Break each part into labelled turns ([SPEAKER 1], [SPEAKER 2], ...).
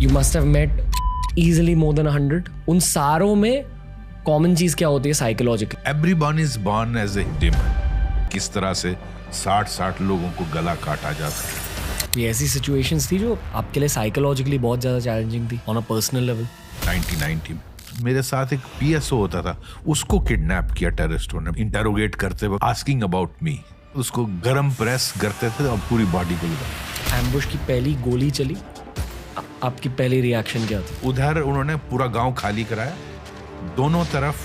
[SPEAKER 1] You must have met easily more than 100. उन सारों में कॉमन चीज क्या होती है psychological?
[SPEAKER 2] Everyone is born as a demon. किस तरह से 60 लोगों को गला काटा जाता है।
[SPEAKER 1] ये ऐसी सिचुएशंस थी जो आपके लिए साइकोलॉजिकली बहुत ज्यादा चैलेंजिंग थी ऑन अ पर्सनल लेवल।
[SPEAKER 2] 1990 में मेरे साथ एक PSO होता था, उसको किडनैप किया टेररिस्टों ने, इंटरोगेट करते वक्त आस्किंग अबाउट मी। उसको गरम प्रेस करते थे और पूरी बॉडी को लगा।
[SPEAKER 1] एम्बुश की पहली गोली चली, आपकी पहली रिएक्शन क्या थी?
[SPEAKER 2] उधर उन्होंने पूरा गांव खाली कराया, दोनों तरफ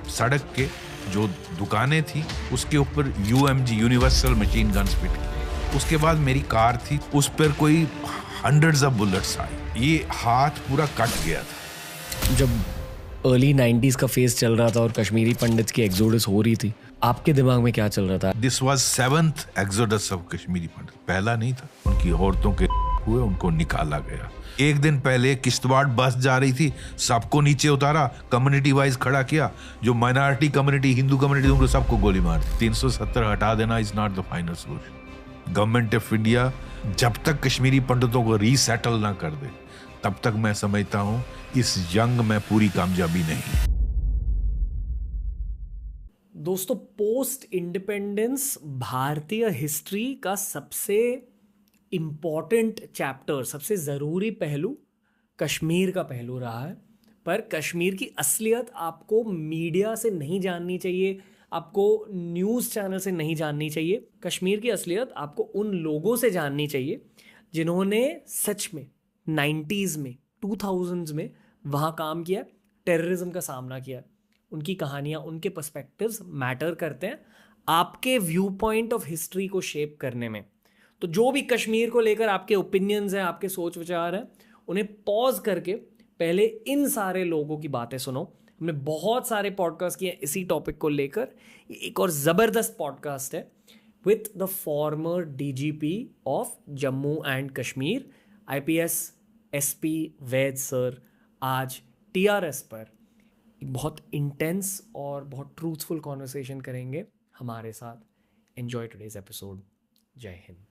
[SPEAKER 2] सड़क के जो दुकानें थी उसके ऊपर UMG universal machine guns fit की। उसके बाद मेरी कार थी, उस पर कोई हंड्रेड्स ऑफ बुलेट्स आए। ये हाथ पूरा कट गया था।
[SPEAKER 1] जब अर्ली 90s का फेज चल रहा था और कश्मीरी पंडित्स की एक्सोडस हो रही थी, आपके दिमाग में क्या चल रहा था?
[SPEAKER 2] This was 7th exodus of Kashmiri Pandit. पहला नहीं था। उनकी औरतों के हुए, उनको निकाला गया। एक दिन पहले किश्तवाड़ बस जा रही थी, सबको नीचे उतारा, कम्युनिटी वाइज खड़ा किया। जो माइनॉरिटी कम्युनिटी, हिंदू कम्युनिटी, उनको सबको गोली मार दी। 370 हटा देना is not the final solution. Government of India जब तक कश्मीरी पंडितों को रीसेटल ना कर दे, तब तक मैं समझता हूं इस जंग में पूरी कामयाबी नहीं।
[SPEAKER 1] दोस्तों, पोस्ट इंडिपेंडेंस भारतीय हिस्ट्री का सबसे इम्पॉर्टेंट चैप्टर, सबसे ज़रूरी पहलू कश्मीर का पहलू रहा है। पर कश्मीर की असलियत आपको मीडिया से नहीं जाननी चाहिए, आपको न्यूज़ चैनल से नहीं जाननी चाहिए। कश्मीर की असलियत आपको उन लोगों से जाननी चाहिए जिन्होंने सच में 90s में, 2000s में वहाँ काम किया, टेररिज्म का सामना किया। उनकी कहानियाँ, उनके पर्सपेक्टिव्स मैटर करते हैं आपके व्यू पॉइंट ऑफ हिस्ट्री को शेप करने में। तो जो भी कश्मीर को लेकर आपके ओपिनियंस हैं, आपके सोच विचार हैं, उन्हें पॉज करके पहले इन सारे लोगों की बातें सुनो। हमने बहुत सारे पॉडकास्ट किए इसी टॉपिक को लेकर। एक और ज़बरदस्त पॉडकास्ट है with the former DGP of Jammu and Kashmir, IPS SP Vaid sir, आज TRS पर एक बहुत इंटेंस और बहुत ट्रूथफुल कॉन्वर्सेशन करेंगे हमारे साथ। Enjoy today's episode. जय हिंद।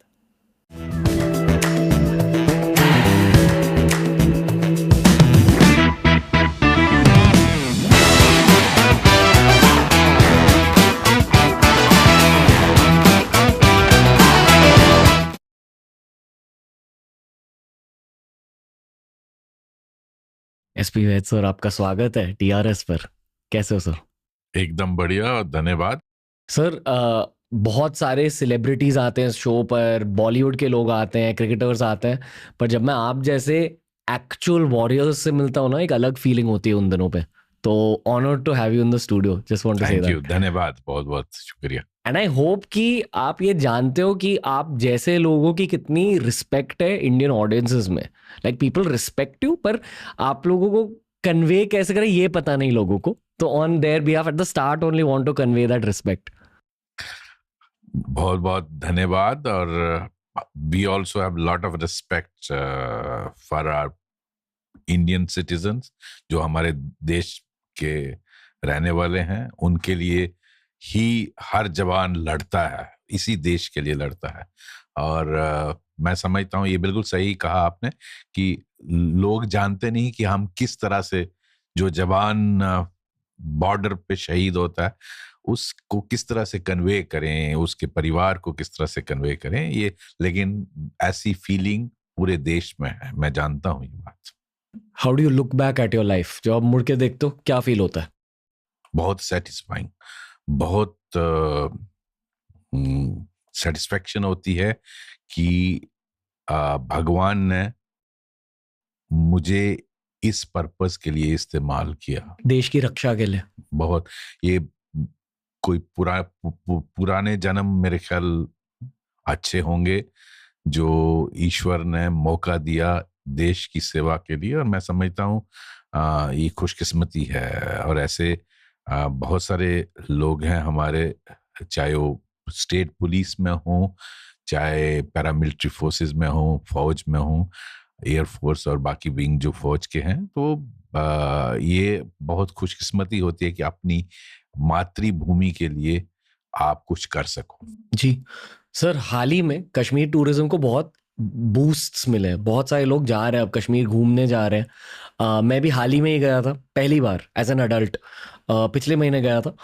[SPEAKER 1] SP वैद सर, आपका स्वागत है TRS पर। कैसे हो सर?
[SPEAKER 2] एकदम बढ़िया, धन्यवाद
[SPEAKER 1] सर। बहुत सारे सेलिब्रिटीज आते हैं शो पर, बॉलीवुड के लोग आते हैं, क्रिकेटर्स आते हैं, पर जब मैं आप जैसे एक्चुअल वॉरियर्स से मिलता हूँ ना, एक अलग फीलिंग होती है उन दिनों पे। तो honoured to have you in the studio. Just want to say that.
[SPEAKER 2] धन्यवाद, बहुत बहुत शुक्रिया।
[SPEAKER 1] एंड आई होप कि आप ये जानते हो कि आप जैसे लोगों की कितनी रिस्पेक्ट है इंडियन ऑडियंसेस में। लाइक पीपल रिस्पेक्ट यू, पर आप लोगों को कन्वे कैसे करें ये पता नहीं लोगों को। तो on their behalf at the start only want to convey that respect.
[SPEAKER 2] बहुत बहुत धन्यवाद। और we also have lot of respect for our Indian citizens, जो हमारे देश के रहने वाले हैं। उनके लिए ही हर जवान लड़ता है, इसी देश के लिए लड़ता है। और मैं समझता हूँ ये बिल्कुल सही कहा आपने कि लोग जानते नहीं कि हम किस तरह से, जो जवान बॉर्डर पे शहीद होता है उसको किस तरह से कन्वे करें, उसके परिवार को किस तरह से कन्वे करें ये। लेकिन ऐसी फीलिंग पूरे देश में है, मैं जानता हूँ ये बात।
[SPEAKER 1] How do you look back at your life? जब आप मुड़ के देखते हो क्या फील होता है?
[SPEAKER 2] बहुत सेटिस्फाइंग, बहुत सेटिस्फेक्शन होती है कि भगवान ने मुझे इस पर्पस के लिए इस्तेमाल किया,
[SPEAKER 1] देश की रक्षा के लिए।
[SPEAKER 2] बहुत ये कोई पुराने जन्म मेरे ख्याल अच्छे होंगे जो ईश्वर ने मौका दिया देश की सेवा के लिए। और मैं समझता हूँ ये खुशकिस्मती है। और ऐसे बहुत सारे लोग हैं हमारे, चाहे वो स्टेट पुलिस में हो, चाहे पैरामिलिट्री फोर्सेस में हो, फौज में हो, एयरफोर्स और बाकी विंग जो फौज के हैं। तो ये बहुत खुशकिस्मती होती है कि अपनी मातृभूमि के लिए आप कुछ कर सको।
[SPEAKER 1] जी सर, हाल ही में कश्मीर टूरिज्म को बहुत बूस्ट्स मिले, बहुत सारे लोग जा रहे हैं अब कश्मीर घूमने जा रहे हैं। मैं भी हाल ही में ही गया था पहली बार एज एन अडल्ट, पिछले महीने गया था।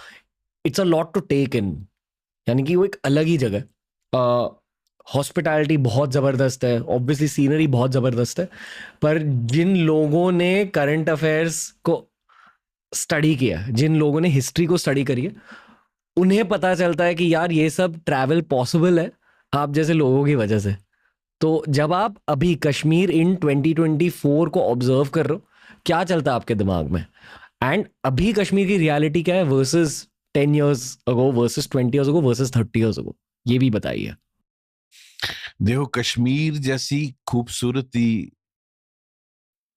[SPEAKER 1] It's a lot to take in, यानी कि वो एक अलग ही जगह है। हॉस्पिटैलिटी बहुत ज़बरदस्त है, ऑब्वियसली सीनरी बहुत ज़बरदस्त है, पर जिन लोगों ने करंट अफेयर्स को स्टडी किया, जिन लोगों ने हिस्ट्री को स्टडी करी है, उन्हें पता चलता है कि यार ये सब ट्रैवल पॉसिबल है आप जैसे लोगों की वजह से। तो जब आप अभी कश्मीर इन 2024 को ऑब्जर्व कर रहे हो, क्या चलता है आपके दिमाग में? एंड अभी कश्मीर की रियलिटी क्या है वर्सेस 10 years अगो, वर्सेस 20 years अगो, वर्सेस 30 years अगो, ये भी बताइए।
[SPEAKER 2] देखो, कश्मीर जैसी खूबसूरती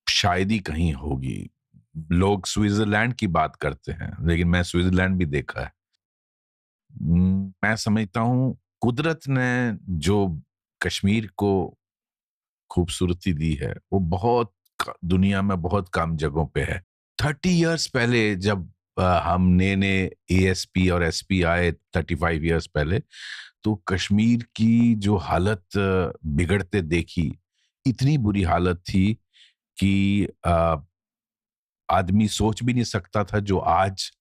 [SPEAKER 2] शायद ही कहीं होगी। लोग स्विट्जरलैंड की बात करते हैं, लेकिन मैं स्विट्जरलैंड भी देखा है। मैं समझता हूं कुदरत ने जो कश्मीर को खूबसूरती दी है वो बहुत दुनिया में बहुत कम जगहों पे है। 30 इयर्स पहले जब हम नए एएसपी और एसपी आए 35 इयर्स पहले, तो कश्मीर की जो हालत बिगड़ते देखी, इतनी बुरी हालत थी कि आदमी सोच भी नहीं सकता था जो आज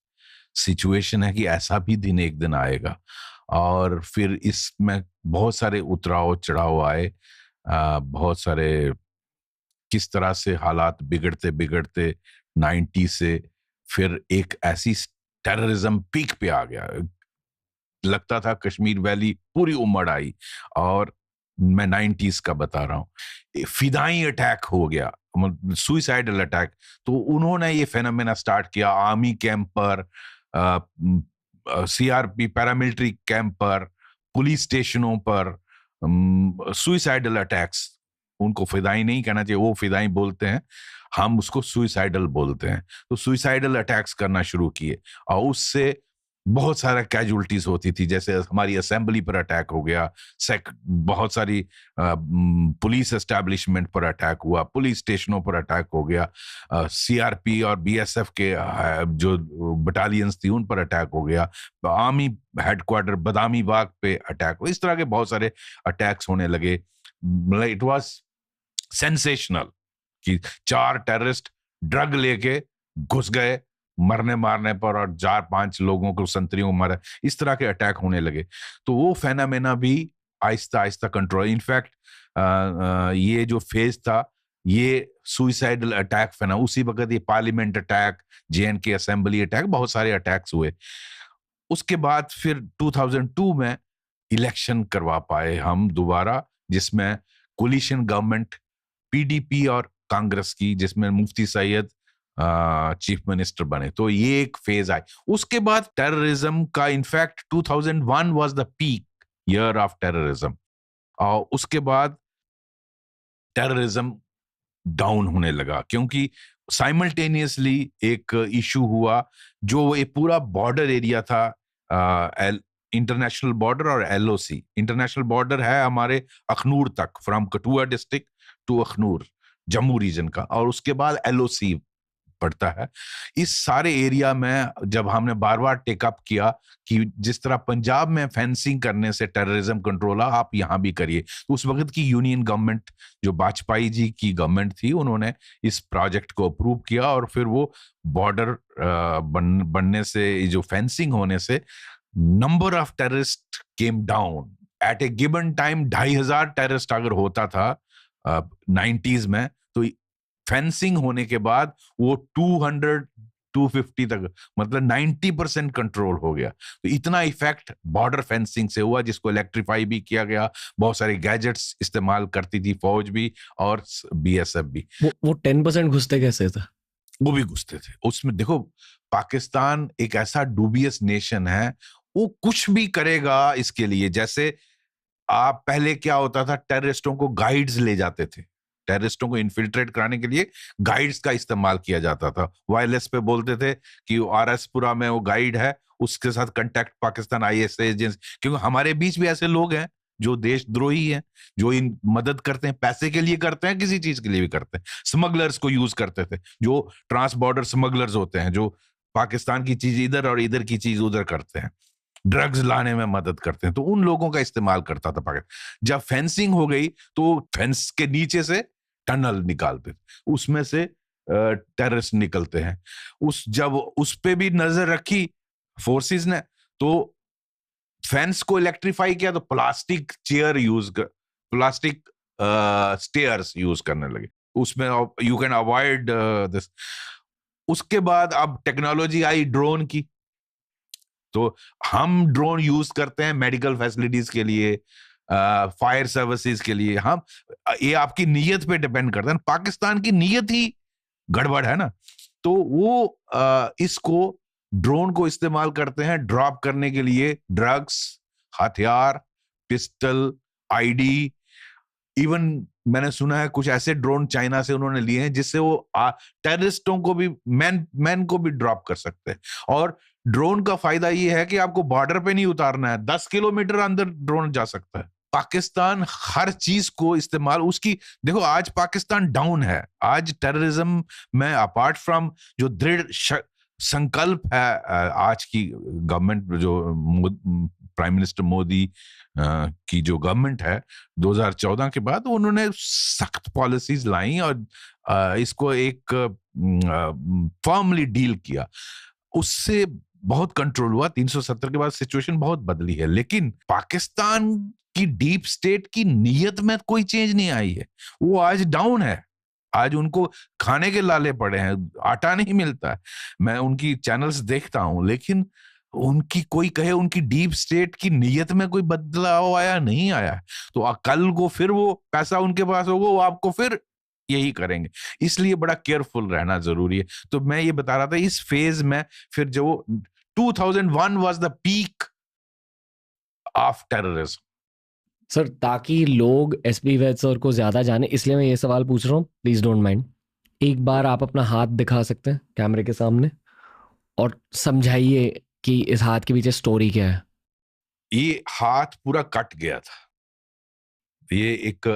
[SPEAKER 2] सिचुएशन है कि ऐसा भी दिन एक दिन आएगा। और फिर इसमें बहुत सारे उतराव चढ़ाव आए, बहुत सारे किस तरह से हालात बिगड़ते बिगड़ते 90 से फिर एक ऐसी टेररिज्म पीक पे आ गया। लगता था कश्मीर वैली पूरी उमड़ आई। और मैं 90s का बता रहा हूँ, फिदाई अटैक हो गया, सुइसाइडल अटैक। तो उन्होंने ये फेनोमेना स्टार्ट किया आर्मी कैंप पर, सीआरपी पैरामिलिट्री कैंप पर, पुलिस स्टेशनों पर, सुइसाइडल अटैक्स। उनको फिदाई नहीं कहना चाहिए, वो फिदाई बोलते हैं, हम उसको सुइसाइडल बोलते हैं। तो सुइसाइडल अटैक्स करना शुरू किए और उससे बहुत सारा कैजुअलिटीज होती थी। जैसे हमारी असेंबली पर अटैक हो गया, बहुत सारी पुलिस एस्टैब्लिशमेंट पर अटैक हुआ, पुलिस स्टेशनों पर अटैक हो गया, सीआरपी और बीएसएफ के जो बटालियंस थी उन पर अटैक हो गया, आर्मी हेडक्वार्टर बदामी बाग पे अटैक हो। इस तरह के बहुत सारे अटैक्स होने लगे। इट वाज सेंसेशनल कि 4 टेररिस्ट ड्रग लेके घुस गए मरने मारने पर और 4-5 लोगों को, संतरियों को मारा। इस तरह के अटैक होने लगे। तो वो फेनामेना भी आहिस्ता आहिस्ता कंट्रोल, इनफैक्ट ये जो फेज था ये सुइसाइडल अटैक फेना, उसी वक्त ये parliament attack, JNK assembly attack, बहुत सारे अटैक्स हुए। उसके बाद फिर 2002 में इलेक्शन करवा पाए हम दोबारा, जिसमें कोलिशन गवर्नमेंट पीडीपी और कांग्रेस की, जिसमें मुफ्ती सैयद चीफ मिनिस्टर बने। तो ये एक फेज आई। उसके बाद टेररिज्म का, in fact 2001 was the peak year of terrorism, और उसके बाद टेररिज्म डाउन होने लगा, क्योंकि साइमल्टेनियसली एक इशू हुआ जो एक पूरा बॉर्डर एरिया था, इंटरनेशनल बॉर्डर और एलओसी। इंटरनेशनल बॉर्डर है हमारे अखनूर तक, from Kathua district to Akhnoor, Jammu region का, और उसके बाद एलओसी पड़ता है। इस सारे एरिया में जब हमने बार बार टेकअप किया कि जिस तरह पंजाब में फेंसिंग करने से टेररिज्म कंट्रोल आ, आप यहां भी करिए, तो उस वक्त की यूनियन गवर्नमेंट, जो वाजपेयी जी की गवर्नमेंट थी, उन्होंने इस प्रोजेक्ट को अप्रूव किया और फिर वो बॉर्डर बनने से, जो फेंसिंग होने से, number of terrorist came down. At a given time 2500 terrorist अगर होता था 90s में, तो फेंसिंग होने के बाद वो 200-250 तक, मतलब 90% कंट्रोल हो गया। तो इतना इफेक्ट बॉर्डर फेंसिंग से हुआ, जिसको इलेक्ट्रीफाई भी किया गया। बहुत सारे गैजेट्स इस्तेमाल करती थी फौज भी और बीएसएफ भी।
[SPEAKER 1] वो 10% घुसते कैसे थे?
[SPEAKER 2] वो भी घुसते थे उसमें। देखो, पाकिस्तान एक ऐसा डूबियस नेशन है, वो कुछ भी करेगा इसके लिए। जैसे आप पहले क्या होता था, टेररिस्टों को गाइड्स ले जाते थे, टेररिस्टों को इन्फिल्ट्रेट कराने के लिए गाइड्स का इस्तेमाल किया जाता था। वायरलेस पे बोलते थे कि आरएसपुरा में वो गाइड है, उसके साथ कांटेक्ट पाकिस्तान आईएसआई एजेंसी। क्योंकि हमारे बीच भी ऐसे लोग हैं जो देशद्रोही हैं, जो इन मदद करते हैं, पैसे के लिए करते हैं, किसी चीज के लिए भी करते हैं। स्मगलर्स को यूज करते थे, जो ट्रांस बॉर्डर स्मगलर्स होते हैं, जो पाकिस्तान की चीज इधर और इधर की चीज उधर करते हैं। ड्रग्स लाने में मदद करते हैं, तो उन लोगों का इस्तेमाल करता था पाकिस्तान। जब फेंसिंग हो गई तो फेंस के नीचे से टनल निकालते थे, उसमें से टेररिस्ट निकलते हैं। जब उस पे भी नजर रखी फोर्सेस ने, तो फेंस को इलेक्ट्रीफाई किया, तो plastic chair plastic stairs use करने लगे, उसमें यू कैन अवॉइड दिस। उसके बाद अब टेक्नोलॉजी आई ड्रोन की, तो हम ड्रोन यूज करते हैं मेडिकल फैसिलिटीज के लिए, फायर सर्विसेज के लिए। हम, ये आपकी नीयत पे डिपेंड करता है। पाकिस्तान की नीयत ही गड़बड़ है ना, तो वो इसको ड्रोन को इस्तेमाल करते हैं ड्रॉप करने के लिए ड्रग्स, हथियार, पिस्टल, आईडी। इवन मैंने सुना है कुछ ऐसे ड्रोन चाइना से उन्होंने लिए हैं जिससे वो टेररिस्टों को भी, मैन को भी ड्रॉप कर सकते हैं। और ड्रोन का फायदा ये है कि आपको बॉर्डर पे नहीं उतारना है, 10 किलोमीटर अंदर ड्रोन जा सकता है। पाकिस्तान हर चीज को इस्तेमाल उसकी, देखो आज पाकिस्तान डाउन है, आज टेररिज्म में अपार्ट फ्रॉम जो दृढ़ संकल्प है आज की गवर्नमेंट, जो प्राइम मिनिस्टर मोदी की जो गवर्नमेंट है 2014 के बाद, उन्होंने सख्त पॉलिसीज लाई और इसको एक फर्मली डील किया, उससे बहुत कंट्रोल हुआ। 370 के बाद सिचुएशन बहुत बदली है, लेकिन पाकिस्तान की डीप स्टेट की नीयत में कोई चेंज नहीं आई है। वो आज डाउन है, आज उनको खाने के लाले पड़े हैं, आटा नहीं मिलता है। मैं उनकी चैनल्स देखता हूं, लेकिन उनकी कोई कहे उनकी डीप स्टेट की नीयत में कोई बदलाव आया नहीं आया। तो कल को फिर वो पैसा उनके पास होगा, वो आपको फिर यही करेंगे, इसलिए बड़ा केयरफुल रहना जरूरी है। तो मैं ये बता रहा था इस फेज में फिर जो 2001 was the peak of terrorism.
[SPEAKER 1] Sir, ताकि लोग एसपी वैद सर को ज्यादा जाने, इसलिए मैं ये सवाल पूछ रहा हूँ, प्लीज डोंट माइंड। एक बार आप अपना हाथ दिखा सकते हैं कैमरे के सामने और समझाइए कि इस हाथ के पीछे स्टोरी क्या है।
[SPEAKER 2] ये हाथ पूरा कट गया था, ये एक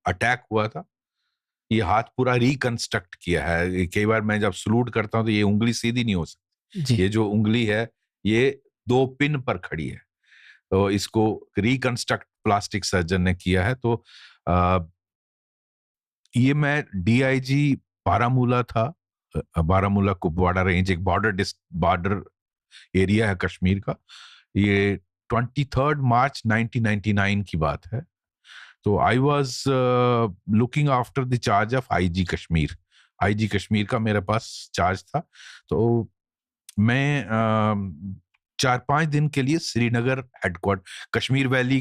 [SPEAKER 2] अटैक हुआ था, ये हाथ पूरा रिकंस्ट्रक्ट किया है। कई बार मैं जब सलूट करता हूं तो ये उंगली सीधी नहीं हो सकती, ये जो उंगली है ये 2 पिन पर खड़ी है, तो इसको रिकंस्ट्रक्ट प्लास्टिक सर्जन ने किया है। तो ये मैं डीआईजी बारामूला था, बारामूला कुपवाड़ा रेंज एक बॉर्डर एरिया है कश्मीर का। ये 23 मार्च 1999 की बात है। तो I was looking after the charge of IG Kashmir. IG Kashmir का मेरे पास चार्ज था। तो मैं 4-5 दिन के लिए श्रीनगर हेडक्वार्टर, कश्मीर वैली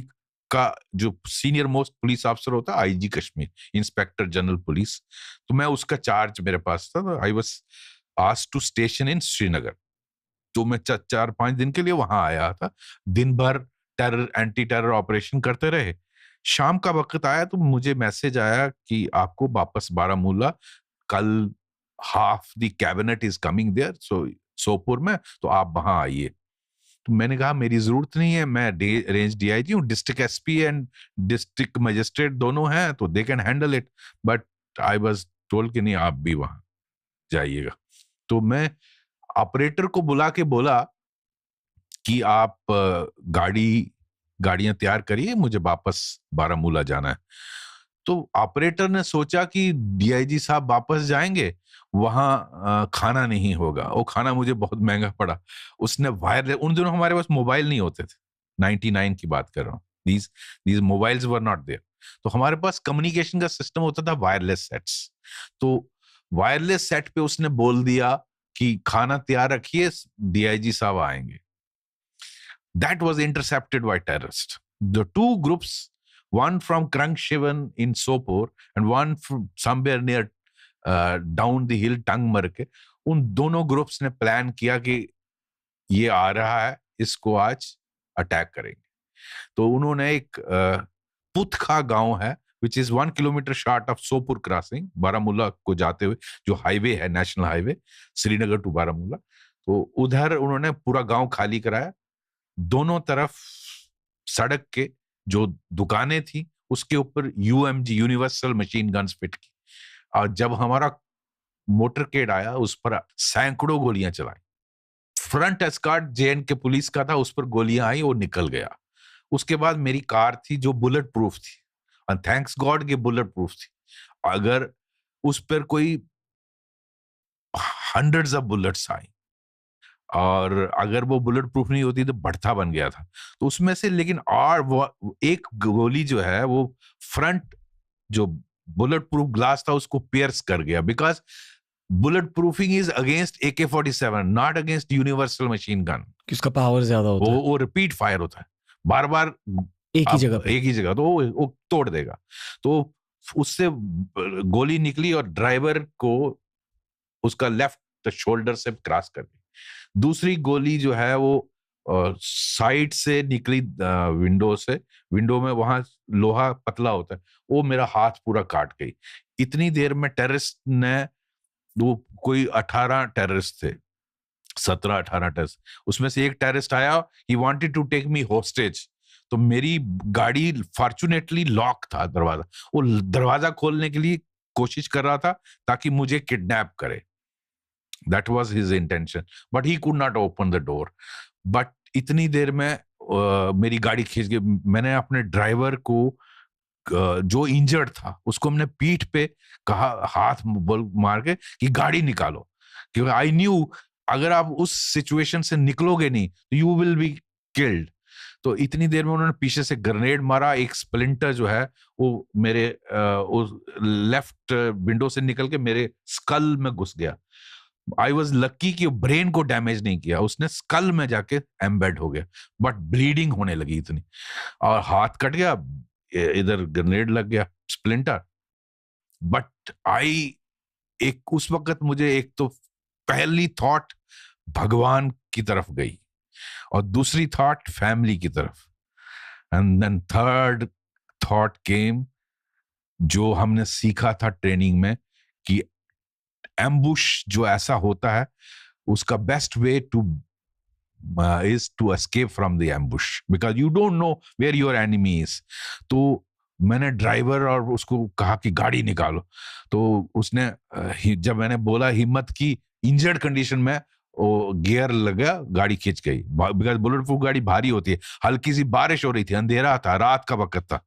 [SPEAKER 2] का जो सीनियर मोस्ट पुलिस ऑफिसर होता है IG Kashmir, inspector general police, तो मैं उसका चार्ज मेरे पास था। I was asked to station in Srinagar. तो मैं 4-5 दिन के लिए वहां आया था। दिन भर एंटी टेरर ऑपरेशन करते रहे। शाम का वक्त आया तो मुझे मैसेज आया कि आपको वापस बारामूला, कल half the cabinet is coming there, Sopore में, तो आप वहां आइए। तो मैंने कहा मेरी जरूरत नहीं है, मैं रेंज डीआईजी हूँ, district SP and district magistrate दोनों हैं, तो they can handle it. But I was told कि नहीं, आप भी वहां जाइएगा। तो मैं ऑपरेटर को बुला के बोला कि आप गाड़ियां तैयार करिए, मुझे वापस बारामूला जाना है। तो ऑपरेटर ने सोचा कि डीआईजी साहब वापस जाएंगे, वहां खाना नहीं होगा। वो खाना मुझे बहुत महंगा पड़ा। उसने वायरलेस, उन दिनों हमारे पास मोबाइल नहीं होते थे, 99 की बात कर रहा हूँ, these mobiles were not there. तो हमारे पास कम्युनिकेशन का सिस्टम होता था वायरलेस सेट्स। तो वायरलेस सेट पे उसने बोल दिया कि खाना तैयार रखिए, डीआईजी साहब आएंगे। That was intercepted by terrorists. The two groups, one from Krangshivan in Sopor and one from somewhere near down the hill Tangmar के, उन दोनों ग्रुप्स ने प्लान किया कि ये आ रहा है, इसको आज अटैक करेंगे। तो उन्होंने एक पुतखा गांव है which is 1 kilometre short of Sopore crossing, Baramulla को जाते हुए जो हाईवे है, national highway Srinagar to Baramulla, तो उधर उन्होंने पूरा गांव खाली कराया। दोनों तरफ सड़क के जो दुकानें थी उसके ऊपर यूएमजी, यूनिवर्सल मशीन गन्स फिट की। और जब हमारा मोटरकेड आया उस पर सैकड़ों गोलियां चलाई, फ्रंट एस्कॉर्ट JNK पुलिस का था, उस पर गोलियां आई, वो निकल गया। उसके बाद मेरी कार थी जो बुलेट प्रूफ थी, और थैंक्स गॉड कि बुलेट प्रूफ थी। अगर उस पर कोई हंड्रेड्स ऑफ बुलेट्स आई और अगर वो बुलेट प्रूफ नहीं होती तो बढ़ता बन गया था। तो उसमें से लेकिन और वो एक गोली जो है वो फ्रंट जो बुलेट प्रूफ ग्लास था उसको पियर्स कर गया, because bullet proofing is against AK-47, not against universal machine gun.
[SPEAKER 1] किसका पावर ज्यादा होता है,
[SPEAKER 2] वो रिपीट फायर होता है बार बार
[SPEAKER 1] एक ही जगह पे।
[SPEAKER 2] एक ही जगह, तो वो तोड़ देगा। तो उससे गोली निकली और ड्राइवर को उसका लेफ्ट शोल्डर से क्रॉस कर गई। दूसरी गोली जो है वो साइड से निकली विंडो से, विंडो में वहां लोहा पतला होता है, वो मेरा हाथ पूरा काट गई। इतनी देर में टेररिस्ट ने, वो कोई 18 टेररिस्ट थे, 17-18 टेररिस्ट, उसमें से एक टेररिस्ट आया, he wanted to take me hostage. तो मेरी गाड़ी फॉर्चुनेटली लॉक था दरवाजा, वो दरवाजा खोलने के लिए कोशिश कर रहा था ताकि मुझे किडनैप करे। That was his intention, but he could not open the door. But इतनी देर में मेरी गाड़ी खींच गई। मैंने अपने ड्राइवर को जो इंजर्ड था उसको हमने पीठ पे कहा, हाथ मार के, कि गाड़ी निकालो, क्योंकि आई न्यू अगर आप उस सिचुएशन से निकलोगे नहीं तो यू विल बी किल्ड। तो इतनी देर में उन्होंने पीछे से ग्रेनेड मारा, एक स्प्लिंटर जो है वो मेरे लेफ्ट विंडो से निकल के मेरे स्कल में घुस गया। आई वॉज लक्की कि ब्रेन को डैमेज नहीं किया, उसने स्कल में जाके एम्बेड हो गया, बट ब्लीडिंग होने लगी इतनी, और हाथ कट गया, इधर ग्रेनेड लग गया, स्प्लिंटर। बट एक उस वक्त मुझे एक तो पहली थॉट भगवान की तरफ गई और दूसरी थॉट फैमिली की तरफ, and then third thought came जो हमने सीखा था ट्रेनिंग में कि एम्बुश जो ऐसा होता है उसका best way to is to escape from the ambush because you don't know where your enemy is. तो मैंने ड्राइवर और उसको कहा कि गाड़ी निकालो, तो उसने जब मैंने बोला हिम्मत की, इंजर्ड कंडीशन में वो गियर लगा, गाड़ी खींच गई, बिकॉज बुलेट प्रूफ गाड़ी भारी होती है। हल्की सी बारिश हो रही थी, अंधेरा था, रात का वक्त था,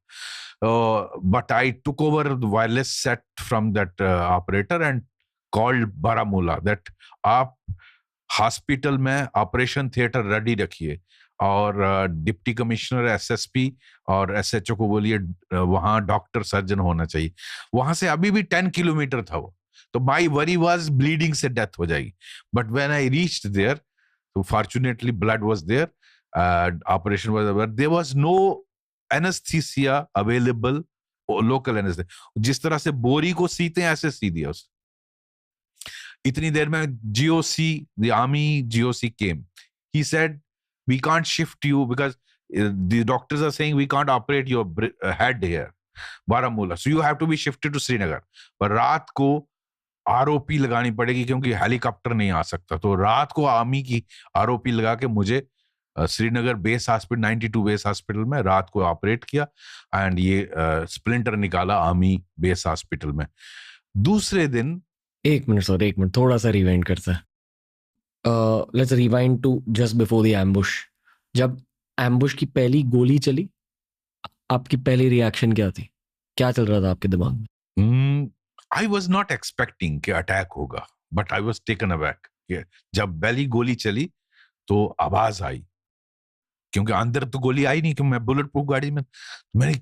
[SPEAKER 2] but I took over the wireless set from that operator and called Baramulla that आप हॉस्पिटल में ऑपरेशन थिएटर रेडी रखिए और डिप्टी कमिश्नर SSP और SHO को बोलिए वहां डॉक्टर सर्जन होना चाहिए। वहां से अभी भी 10 किलोमीटर था वो, तो माई वरी वाज ब्लीडिंग से डेथ हो जाएगी, but when I reached there तो fortunately blood was there, operation was over, there was no anaesthesia available, local anaesthesia, जिस तरह से बोरी को सीते हैं ऐसे सी दिया उसे। इतनी देर में GOC, the army GOC came. He said, we can't shift you because the doctors are saying we can't operate your head here, Baramulla. So you have to be shifted to Srinagar. पर रात को ROP लगानी पड़ेगी क्योंकि helicopter नहीं आ सकता। तो रात को आर्मी की ROP लगा के मुझे Srinagar base hospital, 92 base hospital में रात को ऑपरेट किया एंड ये स्प्लिंटर निकाला आर्मी बेस हॉस्पिटल में। दूसरे दिन,
[SPEAKER 1] एक मिनट थोड़ा सा रिवाइंड करते हैं। Let's rewind to just before the ambush. जब एम्बुश की पहली गोली चली, आपकी पहली रिएक्शन क्या थी? क्या चल रहा था आपके दिमाग में?
[SPEAKER 2] आई वॉज नॉट एक्सपेक्टिंग कि अटैक होगा, but I was taken aback. जब पहली गोली चली तो आवाज आई, क्योंकि अंदर तो गोली आई नहीं, क्योंकि मैं बुलेट प्रूफ गाड़ी में। मैंने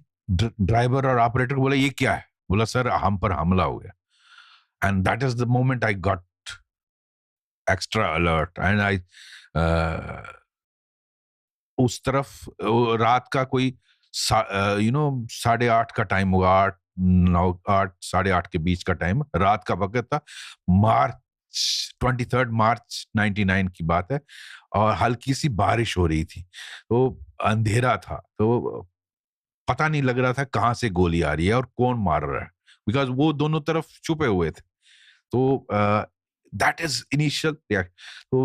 [SPEAKER 2] ड्राइवर और ऑपरेटर को बोला ये क्या है? बोला सर हम पर हमला हो गया। And that is the moment I got extra alert and I उस तरफ रात का कोई 8:30 का टाइम होगा, 8 साढ़े 8 के बीच का टाइम, रात का वक्त था। 23 मार्च 99 की बात है और हल्की सी बारिश हो रही थी, तो अंधेरा था, तो पता नहीं लग रहा था कहाँ से गोली आ रही है और कौन मार रहा है, बिकॉज वो दोनों तरफ छुपे हुए थे। तो that is initial reaction. So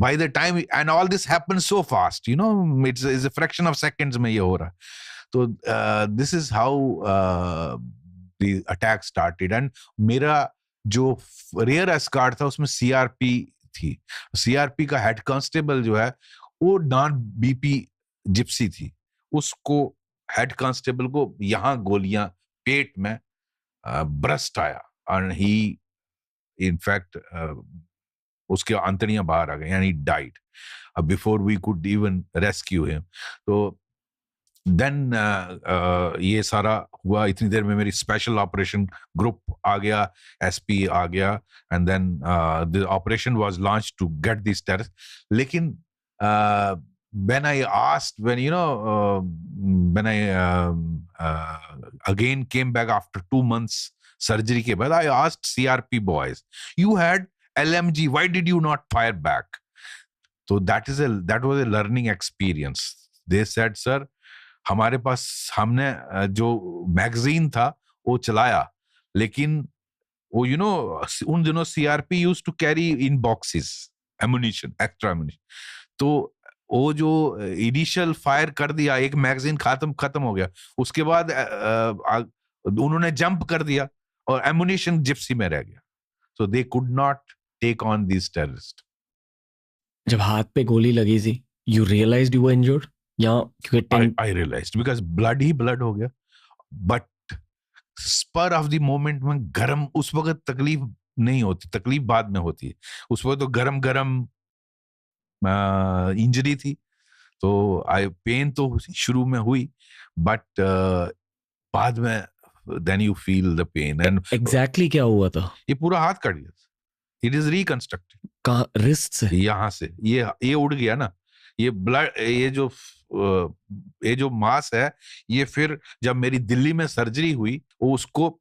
[SPEAKER 2] by the time and all this happens so fast, it's a fraction of seconds में ये हो रहा है। तो this is how the attack started. And मेरा जो rear escort था उसमें CRP थी। सीआरपी का हेड कांस्टेबल जो है वो नॉन बीपी जिप्सी थी, उसको हेड कांस्टेबल को यहाँ गोलियां पेट में ब्रस्ट आया और ही इनफैक्ट उसके आंतड़ियां बाहर आ गई यानी died before we could even rescue him. तो देन ये सारा हुआ, इतनी देर में मेरी स्पेशल ऑपरेशन ग्रुप आ गया, एसपी आ गया, and then the operation was launched to get this terrorist. लेकिन when I asked, when I again came back after 2 months surgery के बाद, I asked CRP boys, you had LMG, why did you not fire back? So that was a learning experience. They said, sir, हमारे पास हमने जो magazine था वो चलाया, लेकिन वो उन दिनों CRP used to carry in boxes ammunition, extra ammunition. तो वो जो इनिशियल फायर कर दिया, एक मैगजीन खत्म हो गया, उसके बाद उन्होंने जंप कर दिया और एमुनिशन जिप्सी में रह गया। So they could not take on this terrorist.
[SPEAKER 1] जब हाथ पे गोली लगी थी, you realised you were injured? या क्योंकि
[SPEAKER 2] I realized because blood he blood हो गया, but spur of the moment में गरम, उस वक्त तकलीफ नहीं होती, तकलीफ बाद में होती है। उस वक्त तो गरम इंजरी थी, तो पेन तो शुरू में हुई, बट बाद में then you feel the pain। and
[SPEAKER 1] exactly क्या हुआ था?
[SPEAKER 2] ये पूरा हाथ कट गया, it is reconstructed।
[SPEAKER 1] कहाँ? रिस्ट से?
[SPEAKER 2] यहाँ से ये उड़ गया ना, ये ब्लड, ये जो मांस है, ये फिर जब मेरी दिल्ली में सर्जरी हुई, वो उसको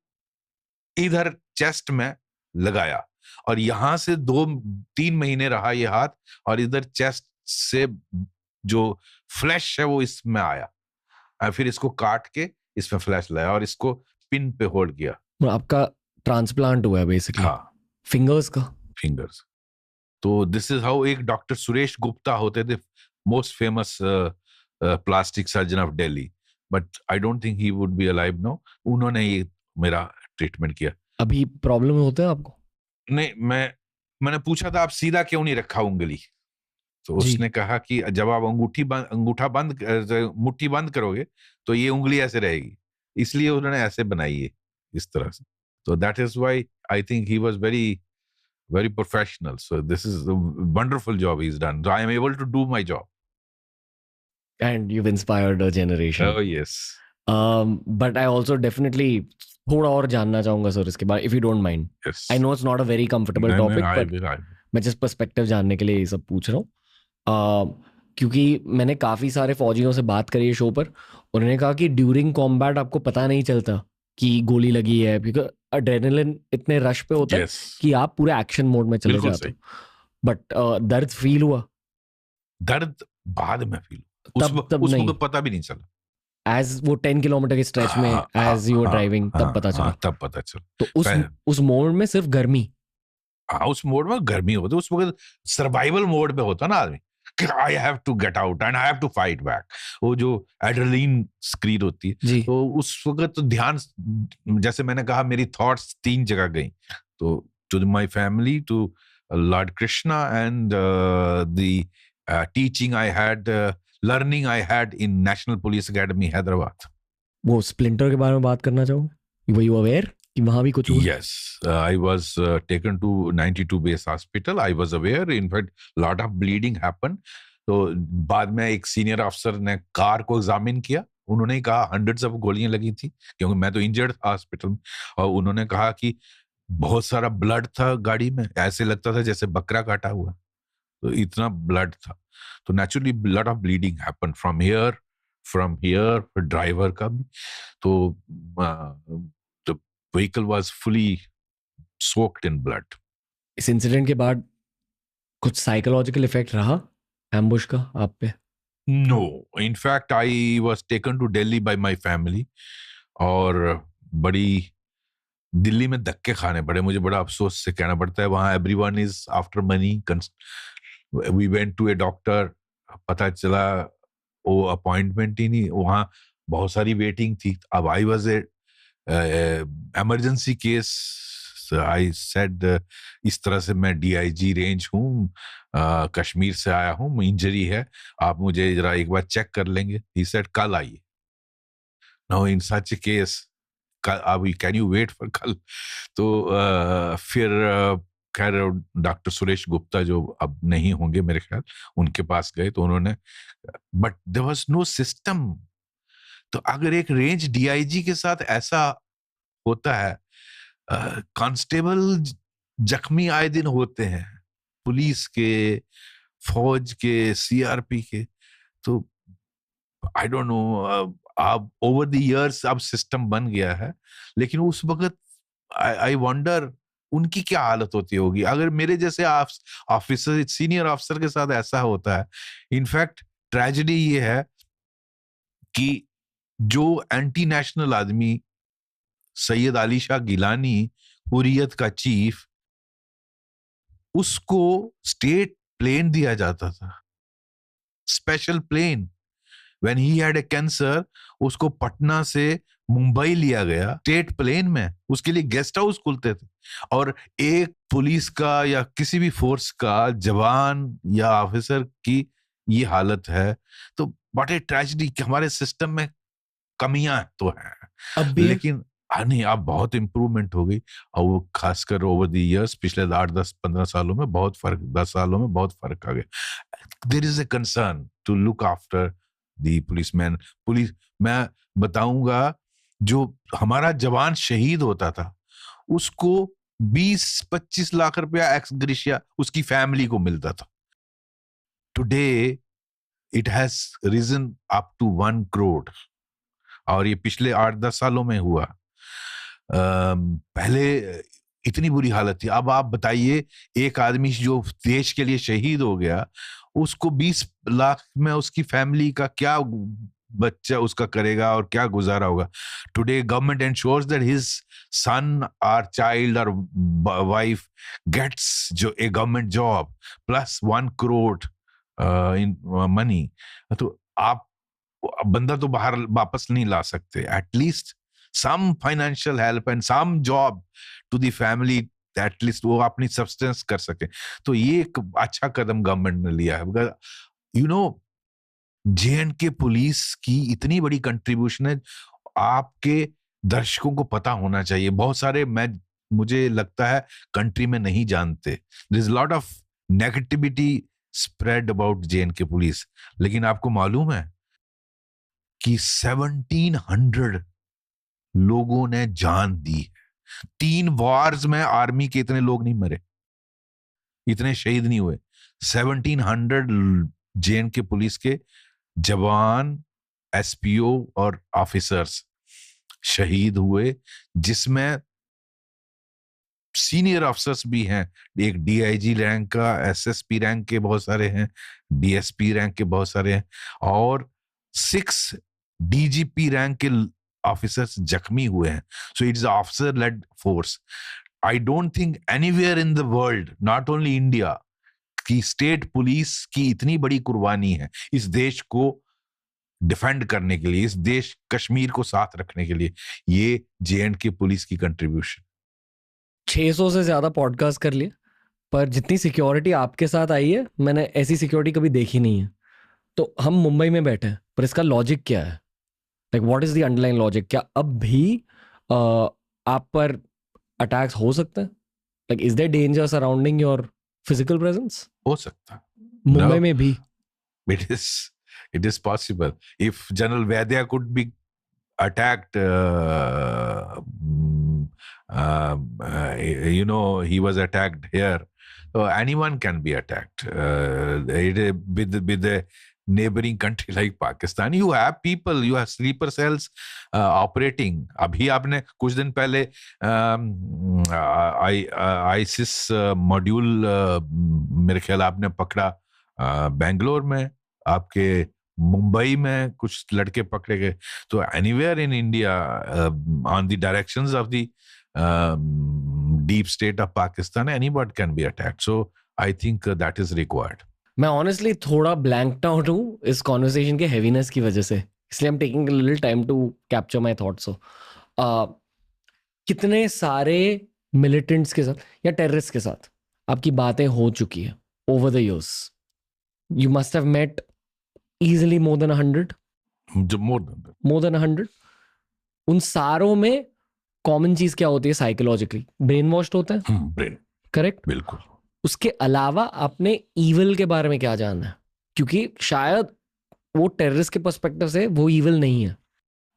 [SPEAKER 2] इधर चेस्ट में लगाया और यहां से 2-3 महीने रहा ये हाथ, और इधर चेस्ट से जो फ्लैश है वो इसमें आया, और फिर इसको काट के इसमें फ्लैश लाया और इसको पिन पे होल्ड किया।
[SPEAKER 1] आपका ट्रांसप्लांट हुआ है बेसिकली?
[SPEAKER 2] हाँ,
[SPEAKER 1] फिंगर्स का।
[SPEAKER 2] फिंगर्स। तो दिस इज हाउ एक डॉक्टर सुरेश गुप्ता होते थे, most famous plastic surgeon of Delhi, but I don't think he would be alive now. उन्होंने ये मेरा ट्रीटमेंट किया।
[SPEAKER 1] अभी प्रॉब्लम होता है आपको?
[SPEAKER 2] नहीं, मैंने पूछा था आप सीधा क्यों नहीं रखा उंगली, तो उसने कहा कि जब आप मुट्ठी बंद करोगे तो ये उंगली ऐसे रहेगी, इसलिए उन्होंने ऐसे बनाई है इस तरह से। तो that is why I think he was very professional. So this is a wonderful job he's done. So I am able to do my job.
[SPEAKER 1] And you've inspired a generation.
[SPEAKER 2] Oh yes.
[SPEAKER 1] But I also definitely थोड़ा और जानना चाहूंगा sir इसके बाद, if you don't mind.
[SPEAKER 2] Yes.
[SPEAKER 1] I know it's not a very comfortable topic, but मैं जिस perspective जानने के लिए ये सब पूछ रहा हूँ, क्योंकि मैंने काफ़ी सारे फौजियों से बात करी है शो पर, उन्होंने कहा कि ड्यूरिंग कॉम्बैट आपको पता नहीं चलता कि गोली लगी है, क्योंकि एड्रेनलिन इतने रश पे होता है कि आप पूरे एक्शन मोड में चले जाते हो। बट दर्द फील हुआ?
[SPEAKER 2] दर्द बाद में फील, उसको तो पता भी नहीं चला।
[SPEAKER 1] एज वो 10 किलोमीटर के स्ट्रेच में एज यू वर ड्राइविंग तब पता चला?
[SPEAKER 2] तब पता चला।
[SPEAKER 1] तो उस मोड में सिर्फ गर्मी?
[SPEAKER 2] हाँ, उस मोड में गर्मी होती है, उस वक्त सर्वाइवल मोड पे होता ना आदमी, I have to get out and I have to fight back। वो जो एड्रेनलिन स्क्रीन होती है, तो उस वक्त तो ध्यान, जैसे मैंने कहा, मेरी थॉट्स 3 जगह गई, तो to my family, to lord Krishna, and the teaching I had, learning I had in national police academy Hyderabad.
[SPEAKER 1] वो स्प्लिंटर के बारे में बात करना चाहूँ, वर यू अवेयर कि वहां भी कुछ हुआ?
[SPEAKER 2] Yes, I was taken to 92 base hospital. I was aware. In fact, lot of bleeding happened. तो बाद में एक सीनियर अफसर ने कार को एग्जामिन किया, उन्होंने कहा hundreds of गोलियां लगी थी, क्योंकि मैं तो इंजर्ड था हॉस्पिटल में, और उन्होंने कहा कि बहुत सारा ब्लड था गाड़ी में, ऐसे लगता था जैसे बकरा काटा हुआ, तो इतना ब्लड था। तो naturally lot of bleeding happened from here, driver का भी। तो vehicle was fully soaked in blood।
[SPEAKER 1] इस इंसिडेंट के बाद कुछ साइकोलॉजिकल इफेक्ट रहा एम्बुश का आप पे?
[SPEAKER 2] No, in fact I was taken to Delhi by my family, और बड़ी दिल्ली में धक्के खाने पड़े मुझे, बड़ा अफसोस से कहना पड़ता है। वहाँ everyone is after money। We went to a doctor, पता चला वो अपॉइंटमेंट ही नहीं, वहाँ बहुत सारी वेटिंग थी। अब I was a emergency case I said इस तरह से मैं डीआईजी रेंज हूँ, कश्मीर से आया हूँ, इंजरी है, आप मुझे जरा एक बार चेक कर लेंगे? ही सेड कल आइए। Now in such A case, अभी कैन यू वेट फॉर कल? तो फिर खैर डॉक्टर सुरेश गुप्ता जो अब नहीं होंगे मेरे ख्याल, उनके पास गए तो उन्होंने, but there was no system. तो अगर एक रेंज डीआईजी के साथ ऐसा होता है, कांस्टेबल जख्मी आए दिन होते हैं, पुलिस के, फौज के, सीआरपी के, तो आई डोंट नो, अब ओवर द इयर्स अब सिस्टम बन गया है, लेकिन उस वक्त आई वंडर उनकी क्या हालत होती होगी अगर मेरे जैसे ऑफिसर, सीनियर ऑफिसर के साथ ऐसा होता है। इनफैक्ट ट्रेजेडी ये है कि जो एंटी नेशनल आदमी सैयद अली शाह गिलानी, हुर्रियत का चीफ, उसको स्टेट प्लेन दिया जाता था, special plane. When he had a cancer, उसको पटना से मुंबई लिया गया स्टेट प्लेन में, उसके लिए गेस्ट हाउस खुलते थे। और एक पुलिस का या किसी भी फोर्स का जवान या ऑफिसर की ये हालत है, तो बट ए ट्रेजेडी कि हमारे सिस्टम में कमियां तो हैं,
[SPEAKER 1] अब भी है?
[SPEAKER 2] लेकिन नहीं, अब बहुत इंप्रूवमेंट हो गई। और वो खासकर ओवर द इयर्स, पिछले 8-10-15 सालों में बहुत फर्क, 10 सालों में बहुत फर्क आ गया। There is a concern to look after the policeman. Police, मैं बताऊंगा, जो हमारा जवान शहीद होता था उसको 20-25 लाख रुपया एक्स ग्रेशिया उसकी फैमिली को मिलता था। Today it has risen up to 1 crore, और ये पिछले 8-10 सालों में हुआ। पहले इतनी बुरी हालत थी। अब आप बताइए, एक आदमी जो देश के लिए शहीद हो गया, उसको 20 लाख में उसकी फैमिली का क्या बच्चा उसका करेगा और क्या गुजारा होगा। Today government ensures that his son और चाइल्ड और वाइफ गेट्स जो a government job plus 1 crore in money. तो आप बंदा तो बाहर वापस नहीं ला सकते, at least some financial help and some job to the family, at least वो अपनी सब्सटेंस कर सके। तो ये एक अच्छा कदम गवर्नमेंट ने लिया है। यू नो, जे.एंड.के पुलिस की इतनी बड़ी कंट्रीब्यूशन है, आपके दर्शकों को पता होना चाहिए। बहुत सारे मुझे लगता है कंट्री में नहीं जानते। There is lot of negativity spread about J and K police, लेकिन आपको मालूम है कि 1700 लोगों ने जान दी। 3 वॉर्स में आर्मी के इतने लोग नहीं मरे, इतने शहीद नहीं हुए। 1700 जे.एंड.के पुलिस के जवान, एसपीओ और ऑफिसर्स शहीद हुए, जिसमें सीनियर ऑफिसर्स भी हैं। एक डीआईजी रैंक का, एसएसपी रैंक के बहुत सारे हैं, डीएसपी रैंक के बहुत सारे हैं, और 6 डीजीपी रैंक के ऑफिसर्स जख्मी हुए हैं। So it's officer led force. I don't think anywhere in the world, not only India, की स्टेट पुलिस की इतनी बड़ी कुर्बानी है इस देश को डिफेंड करने के लिए, इस देश कश्मीर को साथ रखने के लिए। ये जे.एंड.के पुलिस की कंट्रीब्यूशन।
[SPEAKER 1] 600 से ज्यादा पॉडकास्ट कर लिए, पर जितनी सिक्योरिटी आपके साथ आई है, मैंने ऐसी सिक्योरिटी कभी देखी नहीं है। तो हम मुंबई में बैठे हैं, पर इसका लॉजिक क्या है? Like what is the underline logic? क्या अब भी आप पर अटैक्स हो सकते हैं? Like is there danger surrounding your physical presence?
[SPEAKER 2] हो सकता
[SPEAKER 1] मुंबई में भी
[SPEAKER 2] it is possible. If General Vaidya could be attacked, he was attacked here, so anyone can be attacked with the neighboring country like Pakistan. You have people, you have sleeper cells operating. अभी आपने कुछ दिन पहले ISIS module मेरे ख्याल आपने पकड़ा बेंगलोर में, आपके मुंबई में कुछ लड़के पकड़े गए। तो anywhere in India on the directions of the deep state of Pakistan, anybody can be attacked. So I think that is required.
[SPEAKER 1] मैं ऑनेस्टली थोड़ा ब्लैंक्ड आउट हूँ इस कॉन्वर्सेशन के हेवीनेस की वजह से, इसलिए I am taking a little time to capture my thoughts. कितने सारे मिलिटेंट्स के साथ या टेररिस्ट के साथ आपकी बातें हो चुकी है over the years, you must have met easily more than 100,
[SPEAKER 2] more than
[SPEAKER 1] 100। उन सारों में कॉमन चीज क्या होती है? साइकोलॉजिकली ब्रेन वॉश्ड होता है,
[SPEAKER 2] ब्रेन,
[SPEAKER 1] करेक्ट?
[SPEAKER 2] बिल्कुल।
[SPEAKER 1] उसके अलावा आपने ईविल के बारे में क्या जानना है? क्योंकि शायद वो टेररिस्ट के पर्सपेक्टिव से वो ईविल नहीं है।